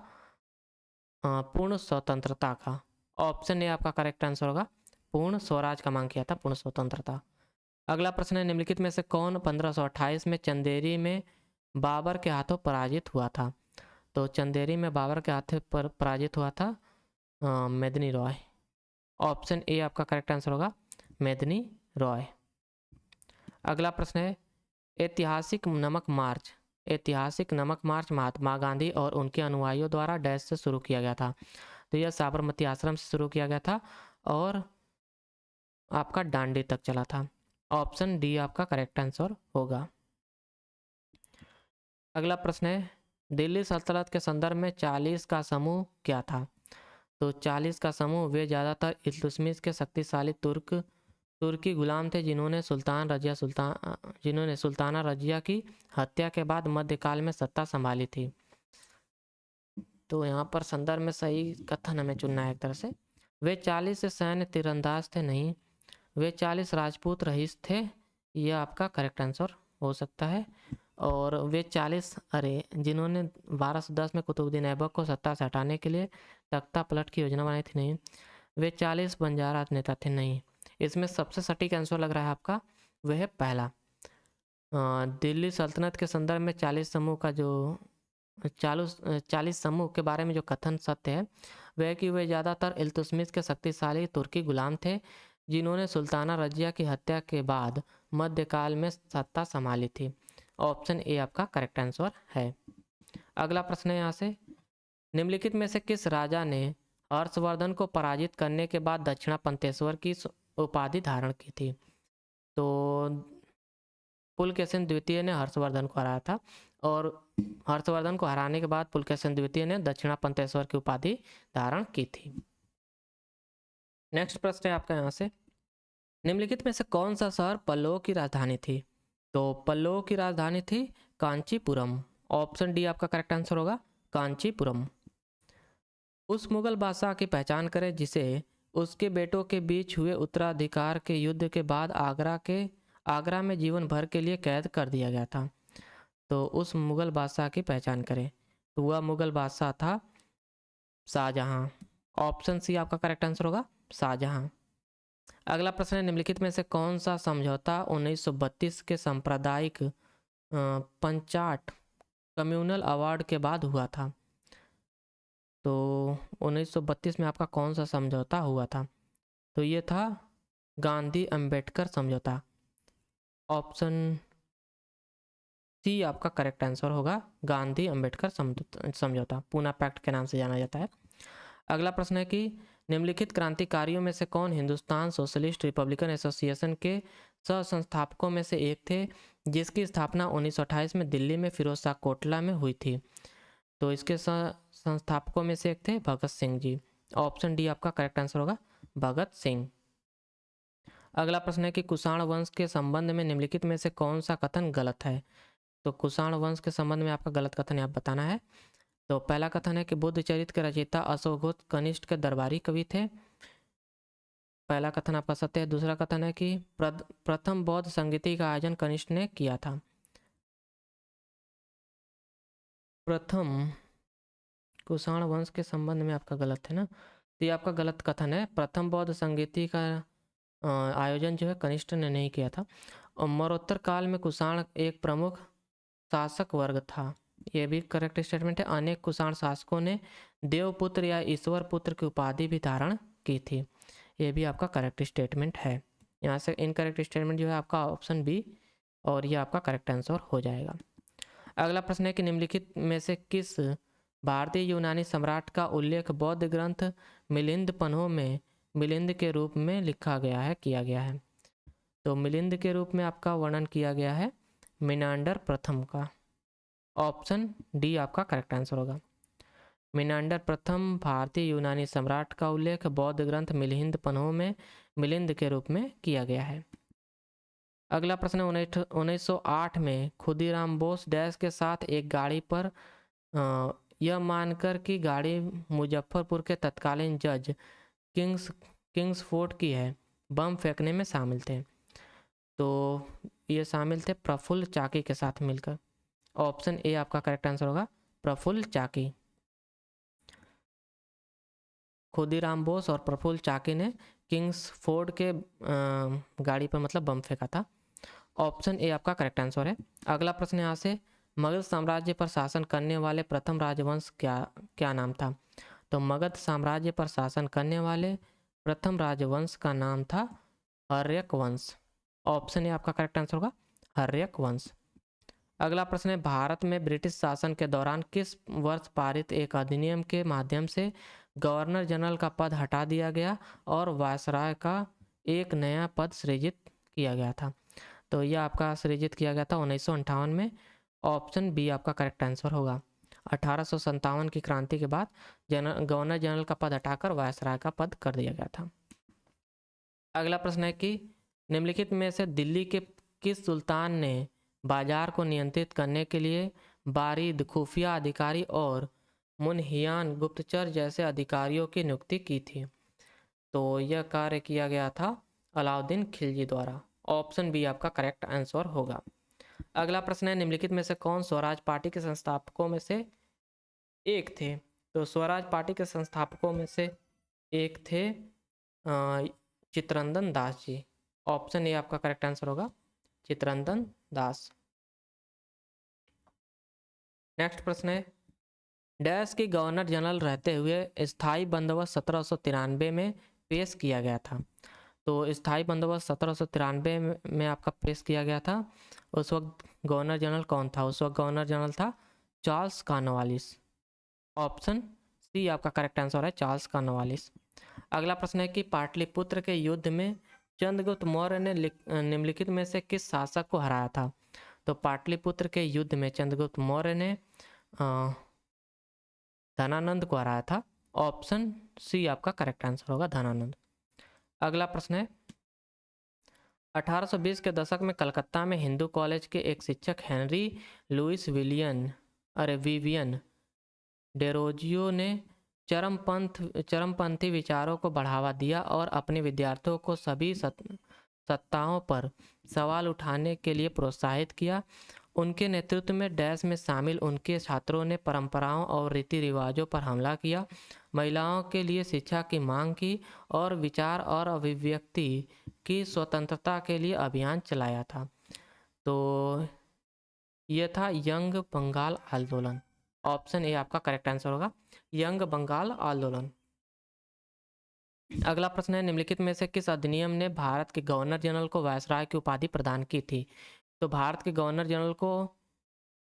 पूर्ण स्वतंत्रता का। ऑप्शन ए आपका करेक्ट आंसर होगा, पूर्ण स्वराज का मांग किया था, पूर्ण स्वतंत्रता। अगला प्रश्न है, निम्नलिखित में से कौन 1528 में चंदेरी में बाबर के हाथों पराजित हुआ था? तो चंदेरी में बाबर के हाथों पर पराजित हुआ था मेदिनी रॉय। ऑप्शन ए आपका करेक्ट आंसर होगा, मेदिनी रॉय। अगला प्रश्न है, ऐतिहासिक नमक मार्च महात्मा गांधी और उनके अनुयायियों द्वारा डैश से शुरू किया गया था। तो यह साबरमती आश्रम से शुरू किया गया था और आपका डांडी तक चला था। ऑप्शन डी आपका करेक्ट आंसर होगा। अगला प्रश्न है, दिल्ली सल्तनत के संदर्भ में 40 का समूह क्या था? तो 40 का समूह वे ज़्यादातर इल्तुतमिश के शक्तिशाली तुर्की गुलाम थे जिन्होंने सुल्ताना रजिया की हत्या के बाद मध्यकाल में सत्ता संभाली थी। तो यहाँ पर संदर्भ में सही कथन हमें चुनना है एक तरह से। वे 40 सैन्य तीरंदाज थे, नहीं, वे 40 राजपूत रईस थे, यह आपका करेक्ट आंसर हो सकता है। और वे 40 जिन्होंने 1210 में कुतुबुद्दीन ऐबक को सत्ता से हटाने के लिए तख्ता पलट की योजना बनाई थी, नहीं, वे 40 बंजारा नेता थे, नहीं। इसमें सबसे सटीक आंसर लग रहा है आपका वह है पहला। दिल्ली सल्तनत के संदर्भ में 40 समूह का जो 40 समूह के बारे में जो कथन सत्य है वह है कि वे ज़्यादातर इल्तुतमिश के शक्तिशाली तुर्की गुलाम थे जिन्होंने सुल्ताना रजिया की हत्या के बाद मध्यकाल में सत्ता संभाली थी। ऑप्शन ए आपका करेक्ट आंसर है। अगला प्रश्न है यहाँ से, निम्नलिखित में से किस राजा ने हर्षवर्धन को पराजित करने के बाद दक्षिणापंतेश्वर की उपाधि धारण की थी? तो पुलकेशिन द्वितीय ने हर्षवर्धन को हराया था और हर्षवर्धन को हराने के बाद पुलकेशिन द्वितीय ने दक्षिणापंतेश्वर की उपाधि धारण की थी। नेक्स्ट प्रश्न है आपका यहाँ से, निम्नलिखित में से कौन सा शहर पल्लवों की राजधानी थी? तो पल्लवों की राजधानी थी कांचीपुरम। ऑप्शन डी आपका करेक्ट आंसर होगा, कांचीपुरम। उस मुगल बादशाह की पहचान करें जिसे उसके बेटों के बीच हुए उत्तराधिकार के युद्ध के बाद आगरा में जीवन भर के लिए कैद कर दिया गया था। तो उस मुगल बादशाह की पहचान करें, तो वह मुगल बादशाह था शाहजहां। ऑप्शन सी आपका करेक्ट आंसर होगा, शाहजहां। अगला प्रश्न है, निम्नलिखित में से कौन सा समझौता 1932 के सांप्रदायिक पंचाट कम्युनल अवार्ड के बाद हुआ था? तो 1932 में आपका कौन सा समझौता हुआ था? तो ये था गांधी अंबेडकर समझौता। ऑप्शन सी आपका करेक्ट आंसर होगा, गांधी अंबेडकर समझौता, पूना पैक्ट के नाम से जाना जाता है। अगला प्रश्न है कि निम्नलिखित क्रांतिकारियों में से कौन हिंदुस्तान सोशलिस्ट रिपब्लिकन एसोसिएशन के सह संस्थापकों में से एक थे जिसकी स्थापना 1928 में दिल्ली में फिरोज शाह कोटला में हुई थी? तो इसके संस्थापकों में से एक थे भगत सिंह जी। ऑप्शन डी आपका करेक्ट आंसर होगा, भगत सिंह। अगला प्रश्न है कि कुषाण वंश के संबंध में निम्नलिखित में से कौन सा कथन गलत है। तो कुषाण वंश के संबंध में आपका गलत कथन आप बताना है। तो पहला कथन है कि बुद्ध चरित्र के रचयिता अश्वघोष कनिष्ठ के दरबारी कवि थे। पहला कथन आपका सत्य है। दूसरा कथन है कि प्रथम बौद्ध संगीति का आयोजन कनिष्ठ ने किया था। प्रथम कुषाण वंश के संबंध में आपका गलत है ना, तो ये आपका गलत कथन है। प्रथम बौद्ध संगीति का आयोजन जो है कनिष्ठ ने नहीं किया था। और मरणोत्तर काल में कुषाण एक प्रमुख शासक वर्ग था, ये भी करेक्ट स्टेटमेंट है। अनेक कुषाण शासकों ने देवपुत्र या ईश्वर पुत्र की उपाधि भी धारण की थी, ये भी आपका करेक्ट स्टेटमेंट है। यहाँ से इनकरेक्ट स्टेटमेंट जो है आपका ऑप्शन बी, और ये आपका करेक्ट आंसर हो जाएगा। अगला प्रश्न है कि निम्नलिखित में से किस भारतीय यूनानी सम्राट का उल्लेख बौद्ध ग्रंथ मिलिंद पन्हों में मिलिंद के रूप में लिखा गया है, किया गया है। तो मिलिंद के रूप में आपका वर्णन किया गया है मिनांडर प्रथम का। ऑप्शन डी आपका करेक्ट आंसर होगा। मिनांडर प्रथम भारतीय यूनानी सम्राट का उल्लेख बौद्ध ग्रंथ मिलिंद पन्हों में मिलिंद के रूप में किया गया है। अगला प्रश्न 1908 में खुदीराम बोस डैश के साथ एक गाड़ी पर यह मानकर कि गाड़ी मुजफ्फरपुर के तत्कालीन जज किंग्सफोर्ड की है, बम फेंकने में शामिल थे। तो ये शामिल थे प्रफुल्ल चाकी के साथ मिलकर। ऑप्शन ए आपका करेक्ट आंसर होगा, प्रफुल्ल चाकी। खुदीराम बोस और प्रफुल्ल चाकी ने किंग्सफोर्ड के गाड़ी पर मतलब बम फेंका था। ऑप्शन ए आपका करेक्ट आंसर है। अगला प्रश्न यहाँ से, मगध साम्राज्य पर शासन करने वाले प्रथम राजवंश क्या नाम था। तो मगध साम्राज्य पर शासन करने वाले प्रथम राजवंश का नाम था हर्यक वंश। ऑप्शन ए आपका करेक्ट आंसर होगा, हर्यक वंश। अगला प्रश्न है, भारत में ब्रिटिश शासन के दौरान किस वर्ष पारित एक अधिनियम के माध्यम से गवर्नर जनरल का पद हटा दिया गया और वायसराय का एक नया पद सृजित किया गया था। तो यह आपका सृजित किया गया था 1958 में। ऑप्शन बी आपका करेक्ट आंसर होगा। 1857 की क्रांति के बाद गवर्नर जनरल का पद हटाकर वायसराय का पद कर दिया गया था। अगला प्रश्न है कि निम्नलिखित में से दिल्ली के किस सुल्तान ने बाजार को नियंत्रित करने के लिए बारीद, खुफिया अधिकारी और मुनहियान गुप्तचर जैसे अधिकारियों की नियुक्ति की थी। तो यह कार्य किया गया था अलाउद्दीन खिलजी द्वारा। ऑप्शन बी आपका करेक्ट आंसर होगा। अगला प्रश्न है, निम्नलिखित में से कौन स्वराज पार्टी के संस्थापकों में से एक थे। तो स्वराज पार्टी के संस्थापकों में से एक थे चित्तरंजन दास जी। ऑप्शन ए आपका करेक्ट आंसर होगा, चित्तरंजन दास। नेक्स्ट प्रश्न है, डैश के गवर्नर जनरल रहते हुए स्थायी बंदोबस्त 1793 में पेश किया गया था। तो स्थायी बंदोबस्त 1793 में आपका पेश किया गया था। उस वक्त गवर्नर जनरल कौन था। उस वक्त गवर्नर जनरल था चार्ल्स कॉर्नवालिस। ऑप्शन सी आपका करेक्ट आंसर है, चार्ल्स कॉर्नवालिस। अगला प्रश्न है कि पाटलिपुत्र के युद्ध में चंद्रगुप्त मौर्य ने निम्नलिखित में से किस शासक को हराया था। तो पाटलिपुत्र के युद्ध में चंद्रगुप्त मौर्य ने धनानंद को हराया था। ऑप्शन सी आपका करेक्ट आंसर होगा, धनानंद। अगला प्रश्न है, 1820 के दशक में कलकत्ता में हिंदू कॉलेज के एक शिक्षक हेनरी लुइस विवियन डेरोजियो ने चरमपंथी विचारों को बढ़ावा दिया और अपने विद्यार्थियों को सभी सत्ताओं पर सवाल उठाने के लिए प्रोत्साहित किया। उनके नेतृत्व में डैश में शामिल उनके छात्रों ने परंपराओं और रीति रिवाजों पर हमला किया, महिलाओं के लिए शिक्षा की मांग की और विचार और अभिव्यक्ति की स्वतंत्रता के लिए अभियान चलाया था। तो यह था यंग बंगाल आंदोलन। ऑप्शन ए आपका करेक्ट आंसर होगा, यंग बंगाल आंदोलन। अगला प्रश्न है, निम्नलिखित में से किस अधिनियम ने भारत के गवर्नर जनरल को वायसराय की उपाधि प्रदान की थी। तो भारत के गवर्नर जनरल को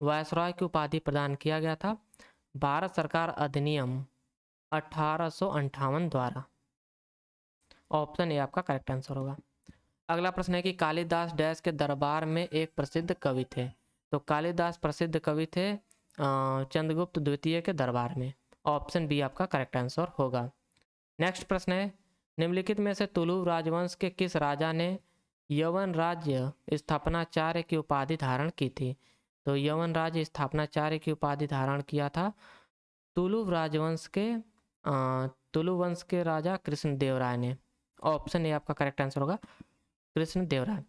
वायसराय की उपाधि प्रदान किया गया था भारत सरकार अधिनियम 1858 द्वारा। ऑप्शन ए आपका करेक्ट आंसर होगा। अगला प्रश्न है कि कालिदास डैश के दरबार में एक प्रसिद्ध कवि थे। तो कालिदास प्रसिद्ध कवि थे चंद्रगुप्त द्वितीय के दरबार में। ऑप्शन बी आपका करेक्ट आंसर होगा। नेक्स्ट प्रश्न है, निम्नलिखित में से तुलु राजवंश के किस राजा ने यवन राज्य स्थापनाचार्य की उपाधि धारण की थी? तो यवन राज्य स्थापनाचार्य की उपाधि धारण किया था तुलु राजवंश के तुलु वंश के राजा कृष्णदेवराय ने। ऑप्शन ए आपका करेक्ट आंसर होगा, कृष्णदेवराय।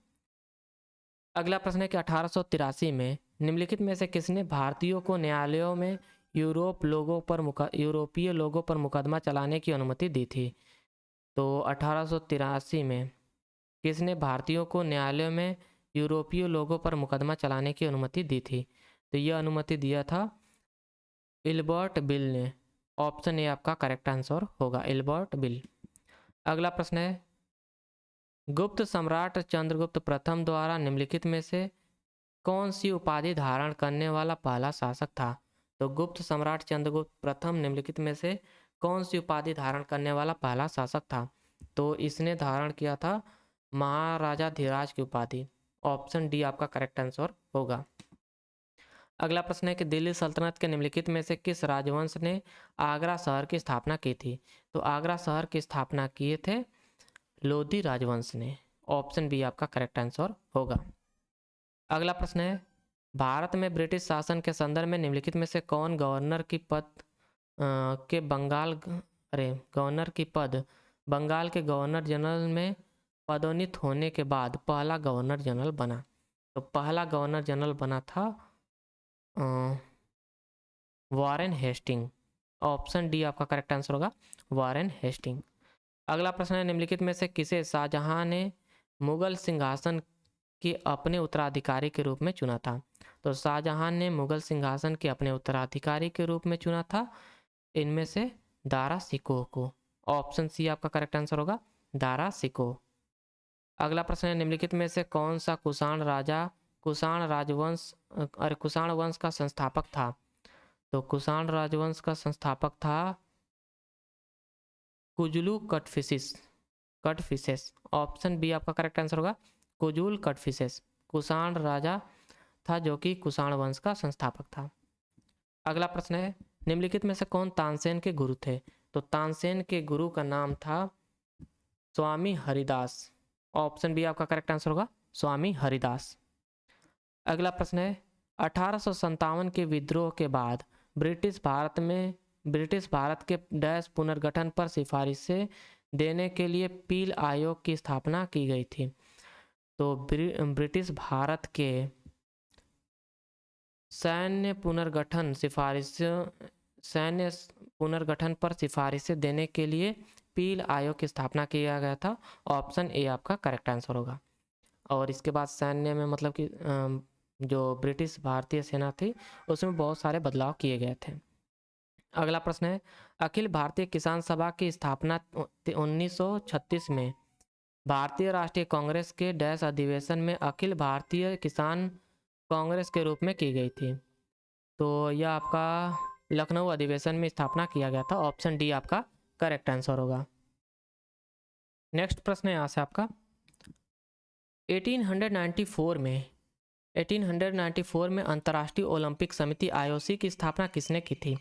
अगला प्रश्न है कि 1883 में निम्नलिखित में से किसने भारतीयों को न्यायालयों में यूरोपीय लोगों पर मुकदमा चलाने की अनुमति दी थी? तो 1883 में किसने भारतीयों को न्यायालयों में यूरोपीय लोगों पर मुकदमा चलाने की अनुमति दी थी? तो यह अनुमति दिया था इल्बर्ट बिल ने। ऑप्शन ए आपका करेक्ट आंसर होगा, इल्बर्ट बिल। अगला प्रश्न है गुप्त सम्राट चंद्रगुप्त प्रथम द्वारा निम्नलिखित में से कौन सी उपाधि धारण करने वाला पहला शासक था? तो गुप्त सम्राट चंद्रगुप्त प्रथम निम्नलिखित में से कौन सी उपाधि धारण करने वाला पहला शासक था? तो इसने धारण किया था महाराजाधिराज की उपाधि। ऑप्शन डी आपका करेक्ट आंसर होगा। अगला प्रश्न है कि दिल्ली सल्तनत के निम्नलिखित में से किस राजवंश ने आगरा शहर की स्थापना की थी? तो आगरा शहर की स्थापना किए थे लोधी राजवंश ने। ऑप्शन बी आपका करेक्ट आंसर होगा। अगला प्रश्न है भारत में ब्रिटिश शासन के संदर्भ में निम्नलिखित में से कौन गवर्नर की पद बंगाल के गवर्नर जनरल में पदोन्नत होने के बाद पहला गवर्नर जनरल बना? तो पहला गवर्नर जनरल बना था वॉरेन हेस्टिंग। ऑप्शन डी आपका करेक्ट आंसर होगा, वॉरेन हेस्टिंग। अगला प्रश्न है निम्नलिखित में से किसे शाहजहां ने मुगल सिंहासन के अपने उत्तराधिकारी के रूप में चुना था? तो शाहजहां ने मुगल सिंहासन के अपने उत्तराधिकारी के रूप में चुना था इनमें से दारा शिकोह को। ऑप्शन सी आपका करेक्ट आंसर होगा, दारा शिकोह। अगला प्रश्न है निम्नलिखित में से कौन सा कुषाण वंश का संस्थापक था? तो कुषाण राजवंश का संस्थापक था कुजुलू कटफिसेस। ऑप्शन बी आपका करेक्ट आंसर होगा, कुजुल कटफिसेस। कुषाण राजा था जो कि कुषाण वंश का संस्थापक था। अगला प्रश्न है निम्नलिखित में से कौन तानसेन के गुरु थे? तो तानसेन के गुरु का नाम था स्वामी हरिदास। ऑप्शन बी आपका करेक्ट आंसर होगा, स्वामी हरिदास। अगला प्रश्न है 1857 के विद्रोह के बाद ब्रिटिश भारत के डैश पुनर्गठन पर सिफारिशें देने के लिए पील आयोग की स्थापना की गई थी। तो ब्रिटिश भारत के सैन्य पुनर्गठन पर सिफारिशें देने के लिए पील आयोग की स्थापना किया गया था। ऑप्शन ए आपका करेक्ट आंसर होगा। और इसके बाद सैन्य में मतलब कि जो ब्रिटिश भारतीय सेना थी उसमें बहुत सारे बदलाव किए गए थे। अगला प्रश्न है अखिल भारतीय किसान सभा की स्थापना 1936 में भारतीय राष्ट्रीय कांग्रेस के डैश अधिवेशन में अखिल भारतीय किसान कांग्रेस के रूप में की गई थी। तो यह आपका लखनऊ अधिवेशन में स्थापना किया गया था। ऑप्शन डी आपका करेक्ट आंसर होगा। नेक्स्ट प्रश्न है यहाँ से आपका 1894 में अंतर्राष्ट्रीय ओलंपिक समिति आईओसी की स्थापना किसने की थी?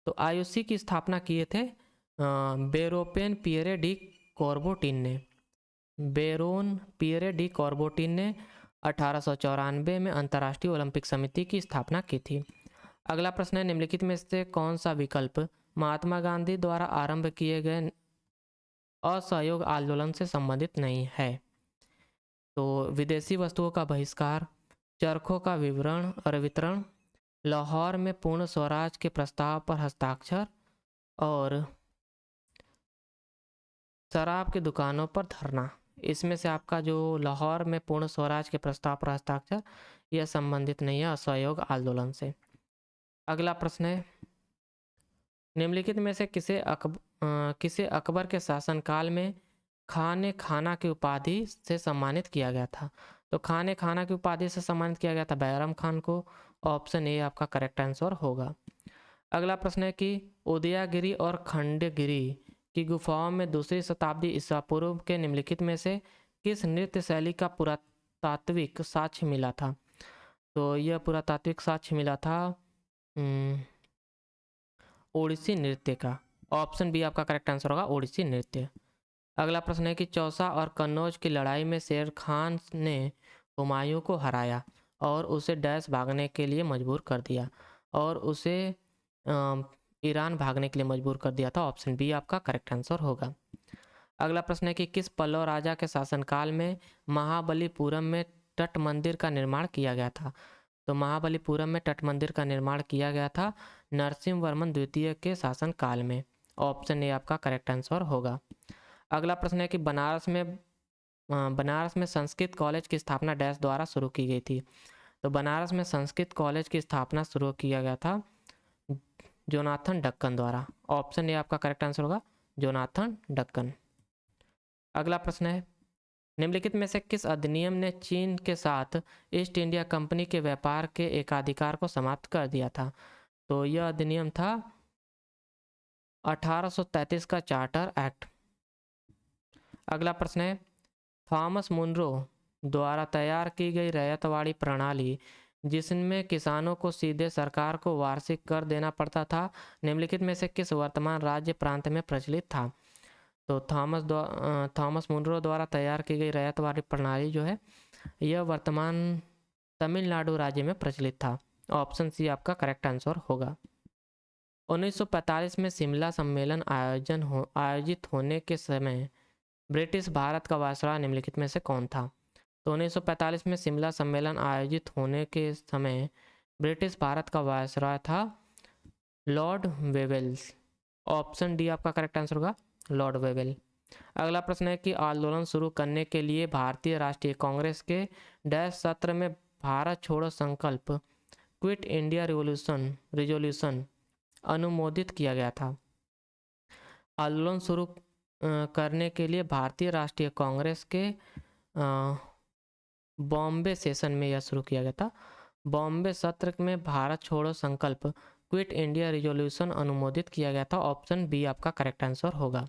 तो आईओसी की स्थापना किए थे बेरोन पियरे डी कॉर्बोटिन ने 1894 में अंतर्राष्ट्रीय ओलंपिक समिति की स्थापना की थी। अगला प्रश्न है निम्नलिखित में से कौन सा विकल्प महात्मा गांधी द्वारा आरंभ किए गए असहयोग आंदोलन से संबंधित नहीं है? तो विदेशी वस्तुओं का बहिष्कार, चरखों का विवरण और वितरण, लाहौर में पूर्ण स्वराज के प्रस्ताव पर हस्ताक्षर और शराब की दुकानों पर धरना। इसमें से आपका जो लाहौर में पूर्ण स्वराज के प्रस्ताव पर हस्ताक्षर यह संबंधित नहीं है असहयोग आंदोलन से। अगला प्रश्न है निम्नलिखित में से किसे अकबर के शासनकाल में खाना की उपाधि से सम्मानित किया गया था? तो खाना की उपाधि से सम्मानित किया गया था बैरम खान को। ऑप्शन ए आपका करेक्ट आंसर होगा। अगला प्रश्न है कि उदयगिरी और खंडगिरी की गुफाओं में 2री शताब्दी ईसा पूर्व के निम्नलिखित में से किस नृत्य शैली का पुरातात्विक साक्ष्य मिला था? तो यह पुरातात्विक साक्ष्य मिला था ओडिसी नृत्य का। ऑप्शन बी आपका करेक्ट आंसर होगा, ओडिसी नृत्य। अगला प्रश्न है कि चौसा और कन्नौज की लड़ाई में शेर खान ने हुमायूं को हराया और उसे डैश भागने के लिए मजबूर कर दिया, और उसे ईरान भागने के लिए मजबूर कर दिया था। ऑप्शन बी आपका करेक्ट आंसर होगा। अगला प्रश्न है कि किस पल्लव राजा के शासनकाल में महाबलीपुरम में तट मंदिर का निर्माण किया गया था? तो महाबलीपुरम में तट मंदिर का निर्माण किया गया था नरसिंह वर्मन द्वितीय के शासनकाल में। ऑप्शन ए आपका करेक्ट आंसर होगा। अगला प्रश्न है कि बनारस में संस्कृत कॉलेज की स्थापना डैश द्वारा शुरू की गई थी? तो बनारस में संस्कृत कॉलेज की स्थापना शुरू किया गया था जोनाथन डक्कन द्वारा। ऑप्शन ए आपका करेक्ट आंसर होगा, जोनाथन डक्कन। अगला प्रश्न है निम्नलिखित में से किस अधिनियम ने चीन के साथ ईस्ट इंडिया कंपनी के व्यापार के एकाधिकार को समाप्त कर दिया था? तो यह अधिनियम था 1833 का चार्टर एक्ट। अगला प्रश्न है थॉमस मुनरो द्वारा तैयार की गई रैयतवाड़ी प्रणाली जिसमें किसानों को सीधे सरकार को वार्षिक कर देना पड़ता था, निम्नलिखित में से किस वर्तमान राज्य प्रांत में प्रचलित था? तो थॉमस मुनरो द्वारा तैयार की गई रैयतवाड़ी प्रणाली जो है यह वर्तमान तमिलनाडु राज्य में प्रचलित था। ऑप्शन सी आपका करेक्ट आंसर होगा। 1945 में शिमला सम्मेलन आयोजित होने के समय ब्रिटिश भारत का वायसराय निम्नलिखित में से कौन था? तो 1945 में शिमला सम्मेलन आयोजित होने के समय ब्रिटिश भारत का वायसराय था लॉर्ड वेवेल्स। ऑप्शन डी आपका करेक्ट आंसर होगा, लॉर्ड वेवेल। अगला प्रश्न है कि आंदोलन शुरू करने के लिए भारतीय राष्ट्रीय कांग्रेस के डैश सत्र में भारत छोड़ो संकल्प क्विट इंडिया रिजोल्यूशन अनुमोदित किया गया था? आंदोलन शुरू करने के लिए भारतीय राष्ट्रीय कांग्रेस के बॉम्बे सेशन में यह शुरू किया गया था। बॉम्बे सत्र में भारत छोड़ो संकल्प क्विट इंडिया रिजोल्यूशन अनुमोदित किया गया था। ऑप्शन बी आपका करेक्ट आंसर होगा।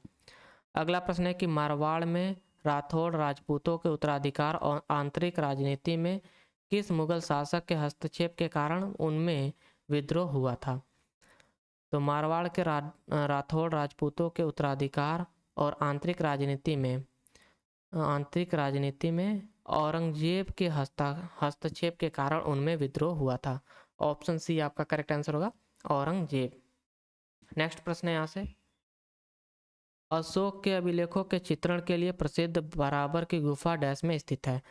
अगला प्रश्न है कि मारवाड़ में राठौड़ राजपूतों के उत्तराधिकार और आंतरिक राजनीति में किस मुगल शासक के हस्तक्षेप के कारण उनमें विद्रोह हुआ था? तो मारवाड़ के राठौड़ राजपूतों के उत्तराधिकार और आंतरिक राजनीति में औरंगजेब के हस्तक्षेप के कारण उनमें विद्रोह हुआ था। ऑप्शन सी आपका करेक्ट आंसर होगा, औरंगजेब। नेक्स्ट प्रश्न है यहाँ से अशोक के अभिलेखों के चित्रण के लिए प्रसिद्ध बराबर की गुफा डैश में स्थित है?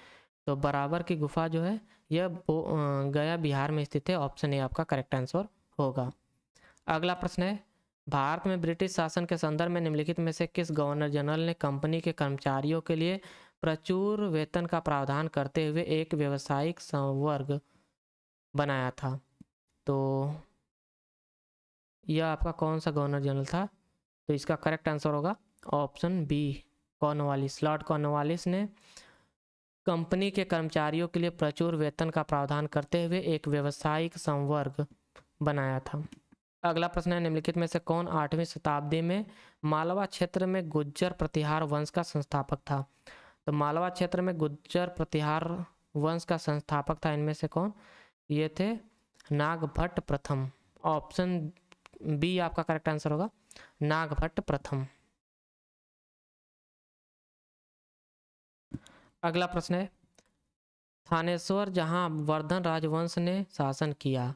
तो बराबर की गुफा जो है यह गया बिहार में स्थित है। ऑप्शन ए आपका करेक्ट आंसर होगा। अगला प्रश्न है भारत में ब्रिटिश शासन के संदर्भ में निम्नलिखित में से किस गवर्नर जनरल ने कंपनी के कर्मचारियों के लिए प्रचुर वेतन का प्रावधान करते हुए एक व्यावसायिक संवर्ग बनाया था? तो यह आपका कौन सा गवर्नर जनरल था? तो इसका करेक्ट आंसर होगा option B, Cornwallis. Lord Cornwallis ने कंपनी के कर्मचारियों के लिए प्रचुर वेतन का प्रावधान करते हुए एक व्यावसायिक संवर्ग बनाया था। अगला प्रश्न है निम्नलिखित में से कौन 8वीं शताब्दी में मालवा क्षेत्र में गुज्जर प्रतिहार वंश का संस्थापक था? तो मालवा क्षेत्र में गुज्जर प्रतिहार वंश का संस्थापक था इनमें से कौन? ये थे नागभट्ट प्रथम। ऑप्शन बी आपका करेक्ट आंसर होगा, नागभट्ट प्रथम। अगला प्रश्न है थानेश्वर जहां वर्धन राजवंश ने शासन किया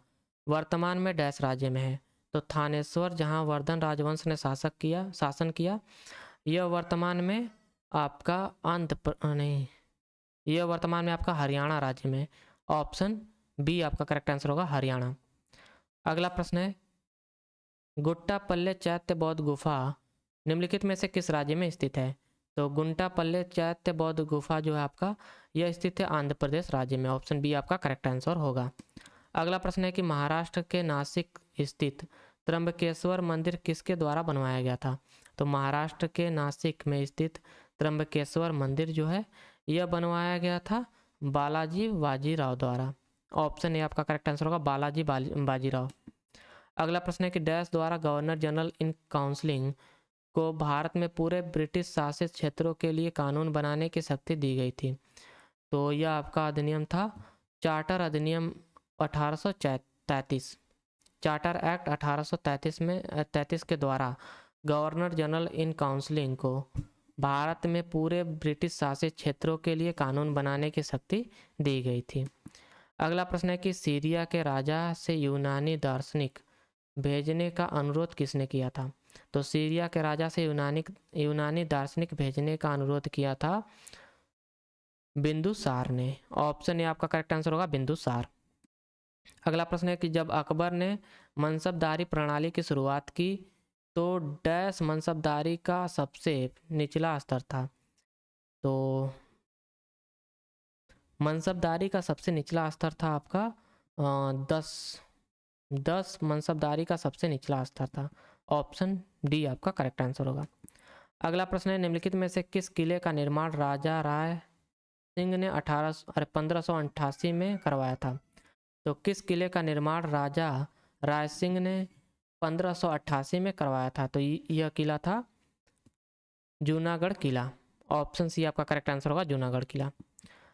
वर्तमान में डैश राज्य में है? तो थानेश्वर जहां वर्धन राजवंश ने शासन किया यह वर्तमान में आपका यह वर्तमान में आपका हरियाणा राज्य में। ऑप्शन बी आपका करेक्ट आंसर होगा, हरियाणा। अगला प्रश्न है गुट्टापल्ले चैत्य बौद्ध गुफा निम्नलिखित में से किस राज्य में स्थित है? तो गुंटापल्ले चैत्य बौद्ध गुफा जो है आपका यह स्थित है आंध्र प्रदेश राज्य में। ऑप्शन बी आपका करेक्ट आंसर होगा। अगला प्रश्न है कि महाराष्ट्र के नासिक स्थित त्र्यंबकेश्वर मंदिर किसके द्वारा बनवाया गया था? तो महाराष्ट्र के नासिक में स्थित त्र्यंबकेश्वर मंदिर जो है यह बनवाया गया था बालाजी बाजीराव द्वारा। ऑप्शन ए आपका करेक्ट आंसर होगा, बालाजी बाजीराव। अगला प्रश्न है कि डैश द्वारा गवर्नर जनरल इन काउंसिलिंग को भारत में पूरे ब्रिटिश शासित क्षेत्रों के लिए कानून बनाने की शक्ति दी गई थी? तो यह आपका अधिनियम था चार्टर अधिनियम 1833। चार्टर एक्ट 1833 के द्वारा गवर्नर जनरल इन काउंसिलिंग को भारत में पूरे ब्रिटिश शासित क्षेत्रों के लिए कानून बनाने की शक्ति दी गई थी। अगला प्रश्न है कि सीरिया के राजा से यूनानी दार्शनिक भेजने का अनुरोध किसने किया था? तो सीरिया के राजा से यूनानी दार्शनिक भेजने का अनुरोध किया था बिंदुसार ने। ऑप्शन ए आपका करेक्ट आंसर होगा, बिंदुसार। अगला प्रश्न है कि जब अकबर ने मनसबदारी प्रणाली की शुरुआत की तो डैश मनसबदारी का सबसे निचला स्तर था। तो मनसबदारी का सबसे निचला स्तर था आपका 10 मनसबदारी का सबसे निचला स्तर था। ऑप्शन डी आपका करेक्ट आंसर होगा। अगला प्रश्न है निम्नलिखित में से किस किले का निर्माण राजा राय सिंह ने 1588 में करवाया था? तो किस किले का निर्माण राजा राय सिंह ने 1588 में करवाया था? तो यह किला था जूनागढ़ किला। ऑप्शन सी आपका करेक्ट आंसर होगा, जूनागढ़ किला।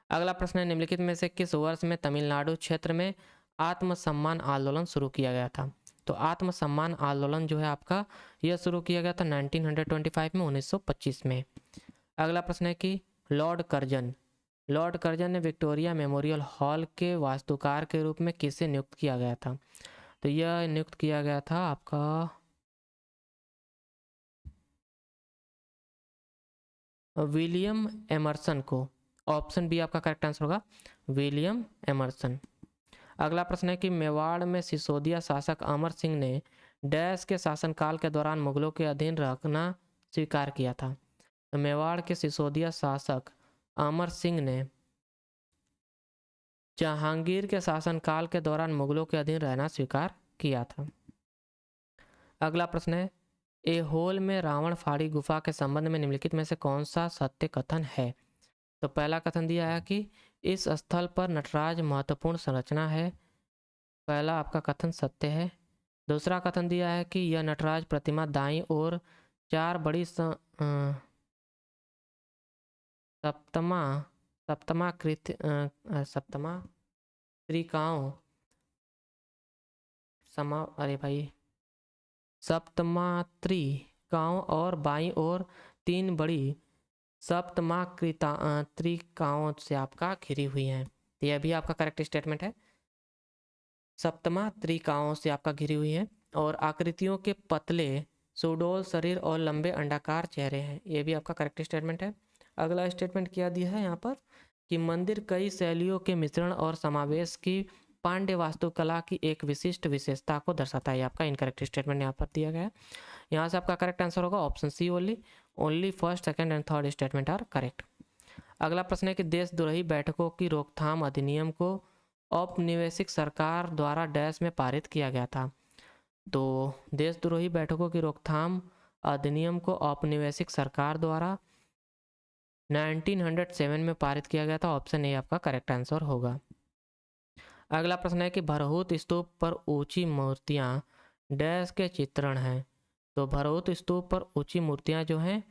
अगला प्रश्न है निम्नलिखित में से किस वर्ष में तमिलनाडु क्षेत्र में आत्मसम्मान आंदोलन शुरू किया गया था? तो आत्मसम्मान आंदोलन जो है आपका यह शुरू किया गया था 1925 में, 1925 में। अगला प्रश्न है कि लॉर्ड कर्जन ने विक्टोरिया मेमोरियल हॉल के वास्तुकार के रूप में किसे नियुक्त किया गया था? तो यह नियुक्त किया गया था आपका विलियम एमर्सन को। ऑप्शन बी आपका करेक्ट आंसर होगा, विलियम एमर्सन। अगला प्रश्न है कि मेवाड़ में सिसोदिया शासक अमर सिंह ने डैश के शासनकाल के दौरान मुगलों के अधीन रखना स्वीकार किया था? तो मेवाड़ के सिसोदिया शासक अमर सिंह ने जहांगीर के शासनकाल के दौरान मुगलों के अधीन रहना स्वीकार किया था। अगला प्रश्न है एहोल में रावण फाड़ी गुफा के संबंध में निम्नलिखित में से कौन सा सत्य कथन है? तो पहला कथन दिया है कि इस स्थल पर नटराज महत्वपूर्ण संरचना है। पहला आपका कथन सत्य है। दूसरा कथन दिया है कि यह नटराज प्रतिमा दाईं ओर 4 बड़ी सप्तमा त्रिकाओं सप्तमात्रिकाओं और बाईं ओर 3 बड़ी त्रिकाओं से आपका घिरी हुई है। तो यह भी आपका करेक्ट स्टेटमेंट है, सप्तमा त्रिकाओं से आपका घिरी हुई है। और आकृतियों के पतले सुडौल शरीर और लंबे अंडाकार चेहरे हैं, यह भी आपका करेक्ट स्टेटमेंट है। अगला स्टेटमेंट क्या दिया है यहाँ पर कि मंदिर कई शैलियों के मिश्रण और समावेश की पांड्य वास्तुकला की एक विशिष्ट विशेषता को दर्शाता है। आपका इनकरेक्ट स्टेटमेंट यहाँ पर दिया गया है। यहाँ से आपका करेक्ट आंसर होगा option C only first, second and third statement are correct. अगला प्रश्न है कि देशद्रोही बैठकों की रोकथाम अधिनियम को औपनिवेशिक सरकार द्वारा डैश में पारित किया गया था? तो देशद्रोही बैठकों की रोकथाम अधिनियम को औपनिवेशिक सरकार द्वारा 1907 में पारित किया गया था। ऑप्शन ए आपका करेक्ट आंसर होगा। अगला प्रश्न है कि भरहुत स्तूप पर ऊंची मूर्तियां डैश के चित्रण हैं? तो भरहुत स्तूप पर ऊंची मूर्तियां जो हैं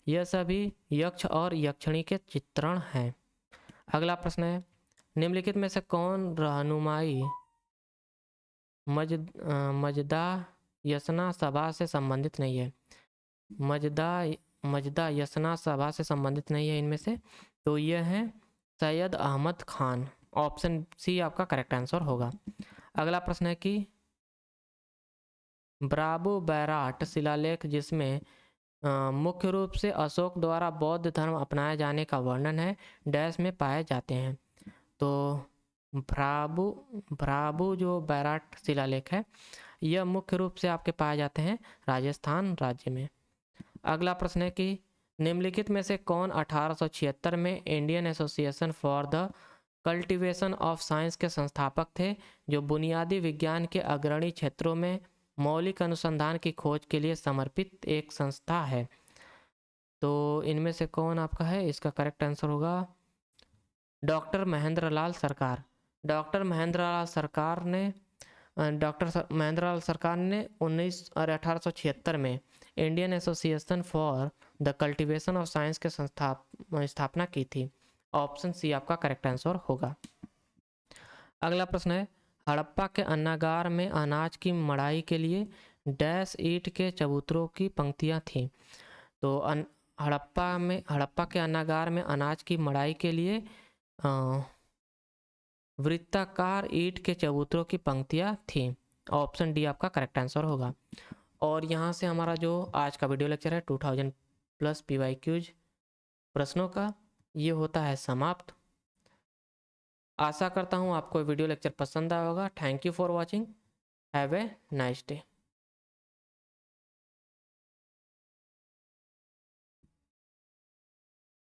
यह सभी यक्ष और यक्षिणी के चित्रण हैं। अगला प्रश्न है निम्नलिखित में से कौन रहनुमाई मजदा यसना सभा से संबंधित नहीं है? मजदा यसना सभा से संबंधित नहीं है इनमें से? तो यह है सैयद अहमद खान। ऑप्शन सी आपका करेक्ट आंसर होगा। अगला प्रश्न है कि ब्राबो बैराट शिलालेख जिसमें मुख्य रूप से अशोक द्वारा बौद्ध धर्म अपनाए जाने का वर्णन है डैश में पाए जाते हैं? तो भ्राबू जो बैराट शिलालेख है यह मुख्य रूप से आपके पाए जाते हैं राजस्थान राज्य में। अगला प्रश्न है कि निम्नलिखित में से कौन 1876 में Indian association for the cultivation of science के संस्थापक थे, जो बुनियादी विज्ञान के अग्रणी क्षेत्रों में मौलिक अनुसंधान की खोज के लिए समर्पित एक संस्था है? तो इनमें से कौन आपका है? इसका करेक्ट आंसर होगा डॉक्टर महेंद्र लाल सरकार। डॉक्टर महेंद्र लाल सरकार ने 1876 में Indian association for the cultivation of science के स्थापना की थी। ऑप्शन सी आपका करेक्ट आंसर होगा। अगला प्रश्न है हड़प्पा के अन्नागार में अनाज की मड़ाई के लिए डैश ईंट के चबूतरों की पंक्तियां थी? तो हड़प्पा के अन्नागार में अनाज की मड़ाई के लिए वृत्ताकार ईंट के चबूतरों की पंक्तियाँ थीं। ऑप्शन डी आपका करेक्ट आंसर होगा। और यहाँ से हमारा जो आज का वीडियो लेक्चर है 2000 प्लस PYQs प्रश्नों का ये होता है समाप्त। आशा करता हूँ आपको वीडियो लेक्चर पसंद आया होगा। Thank you for watching. Have a nice day.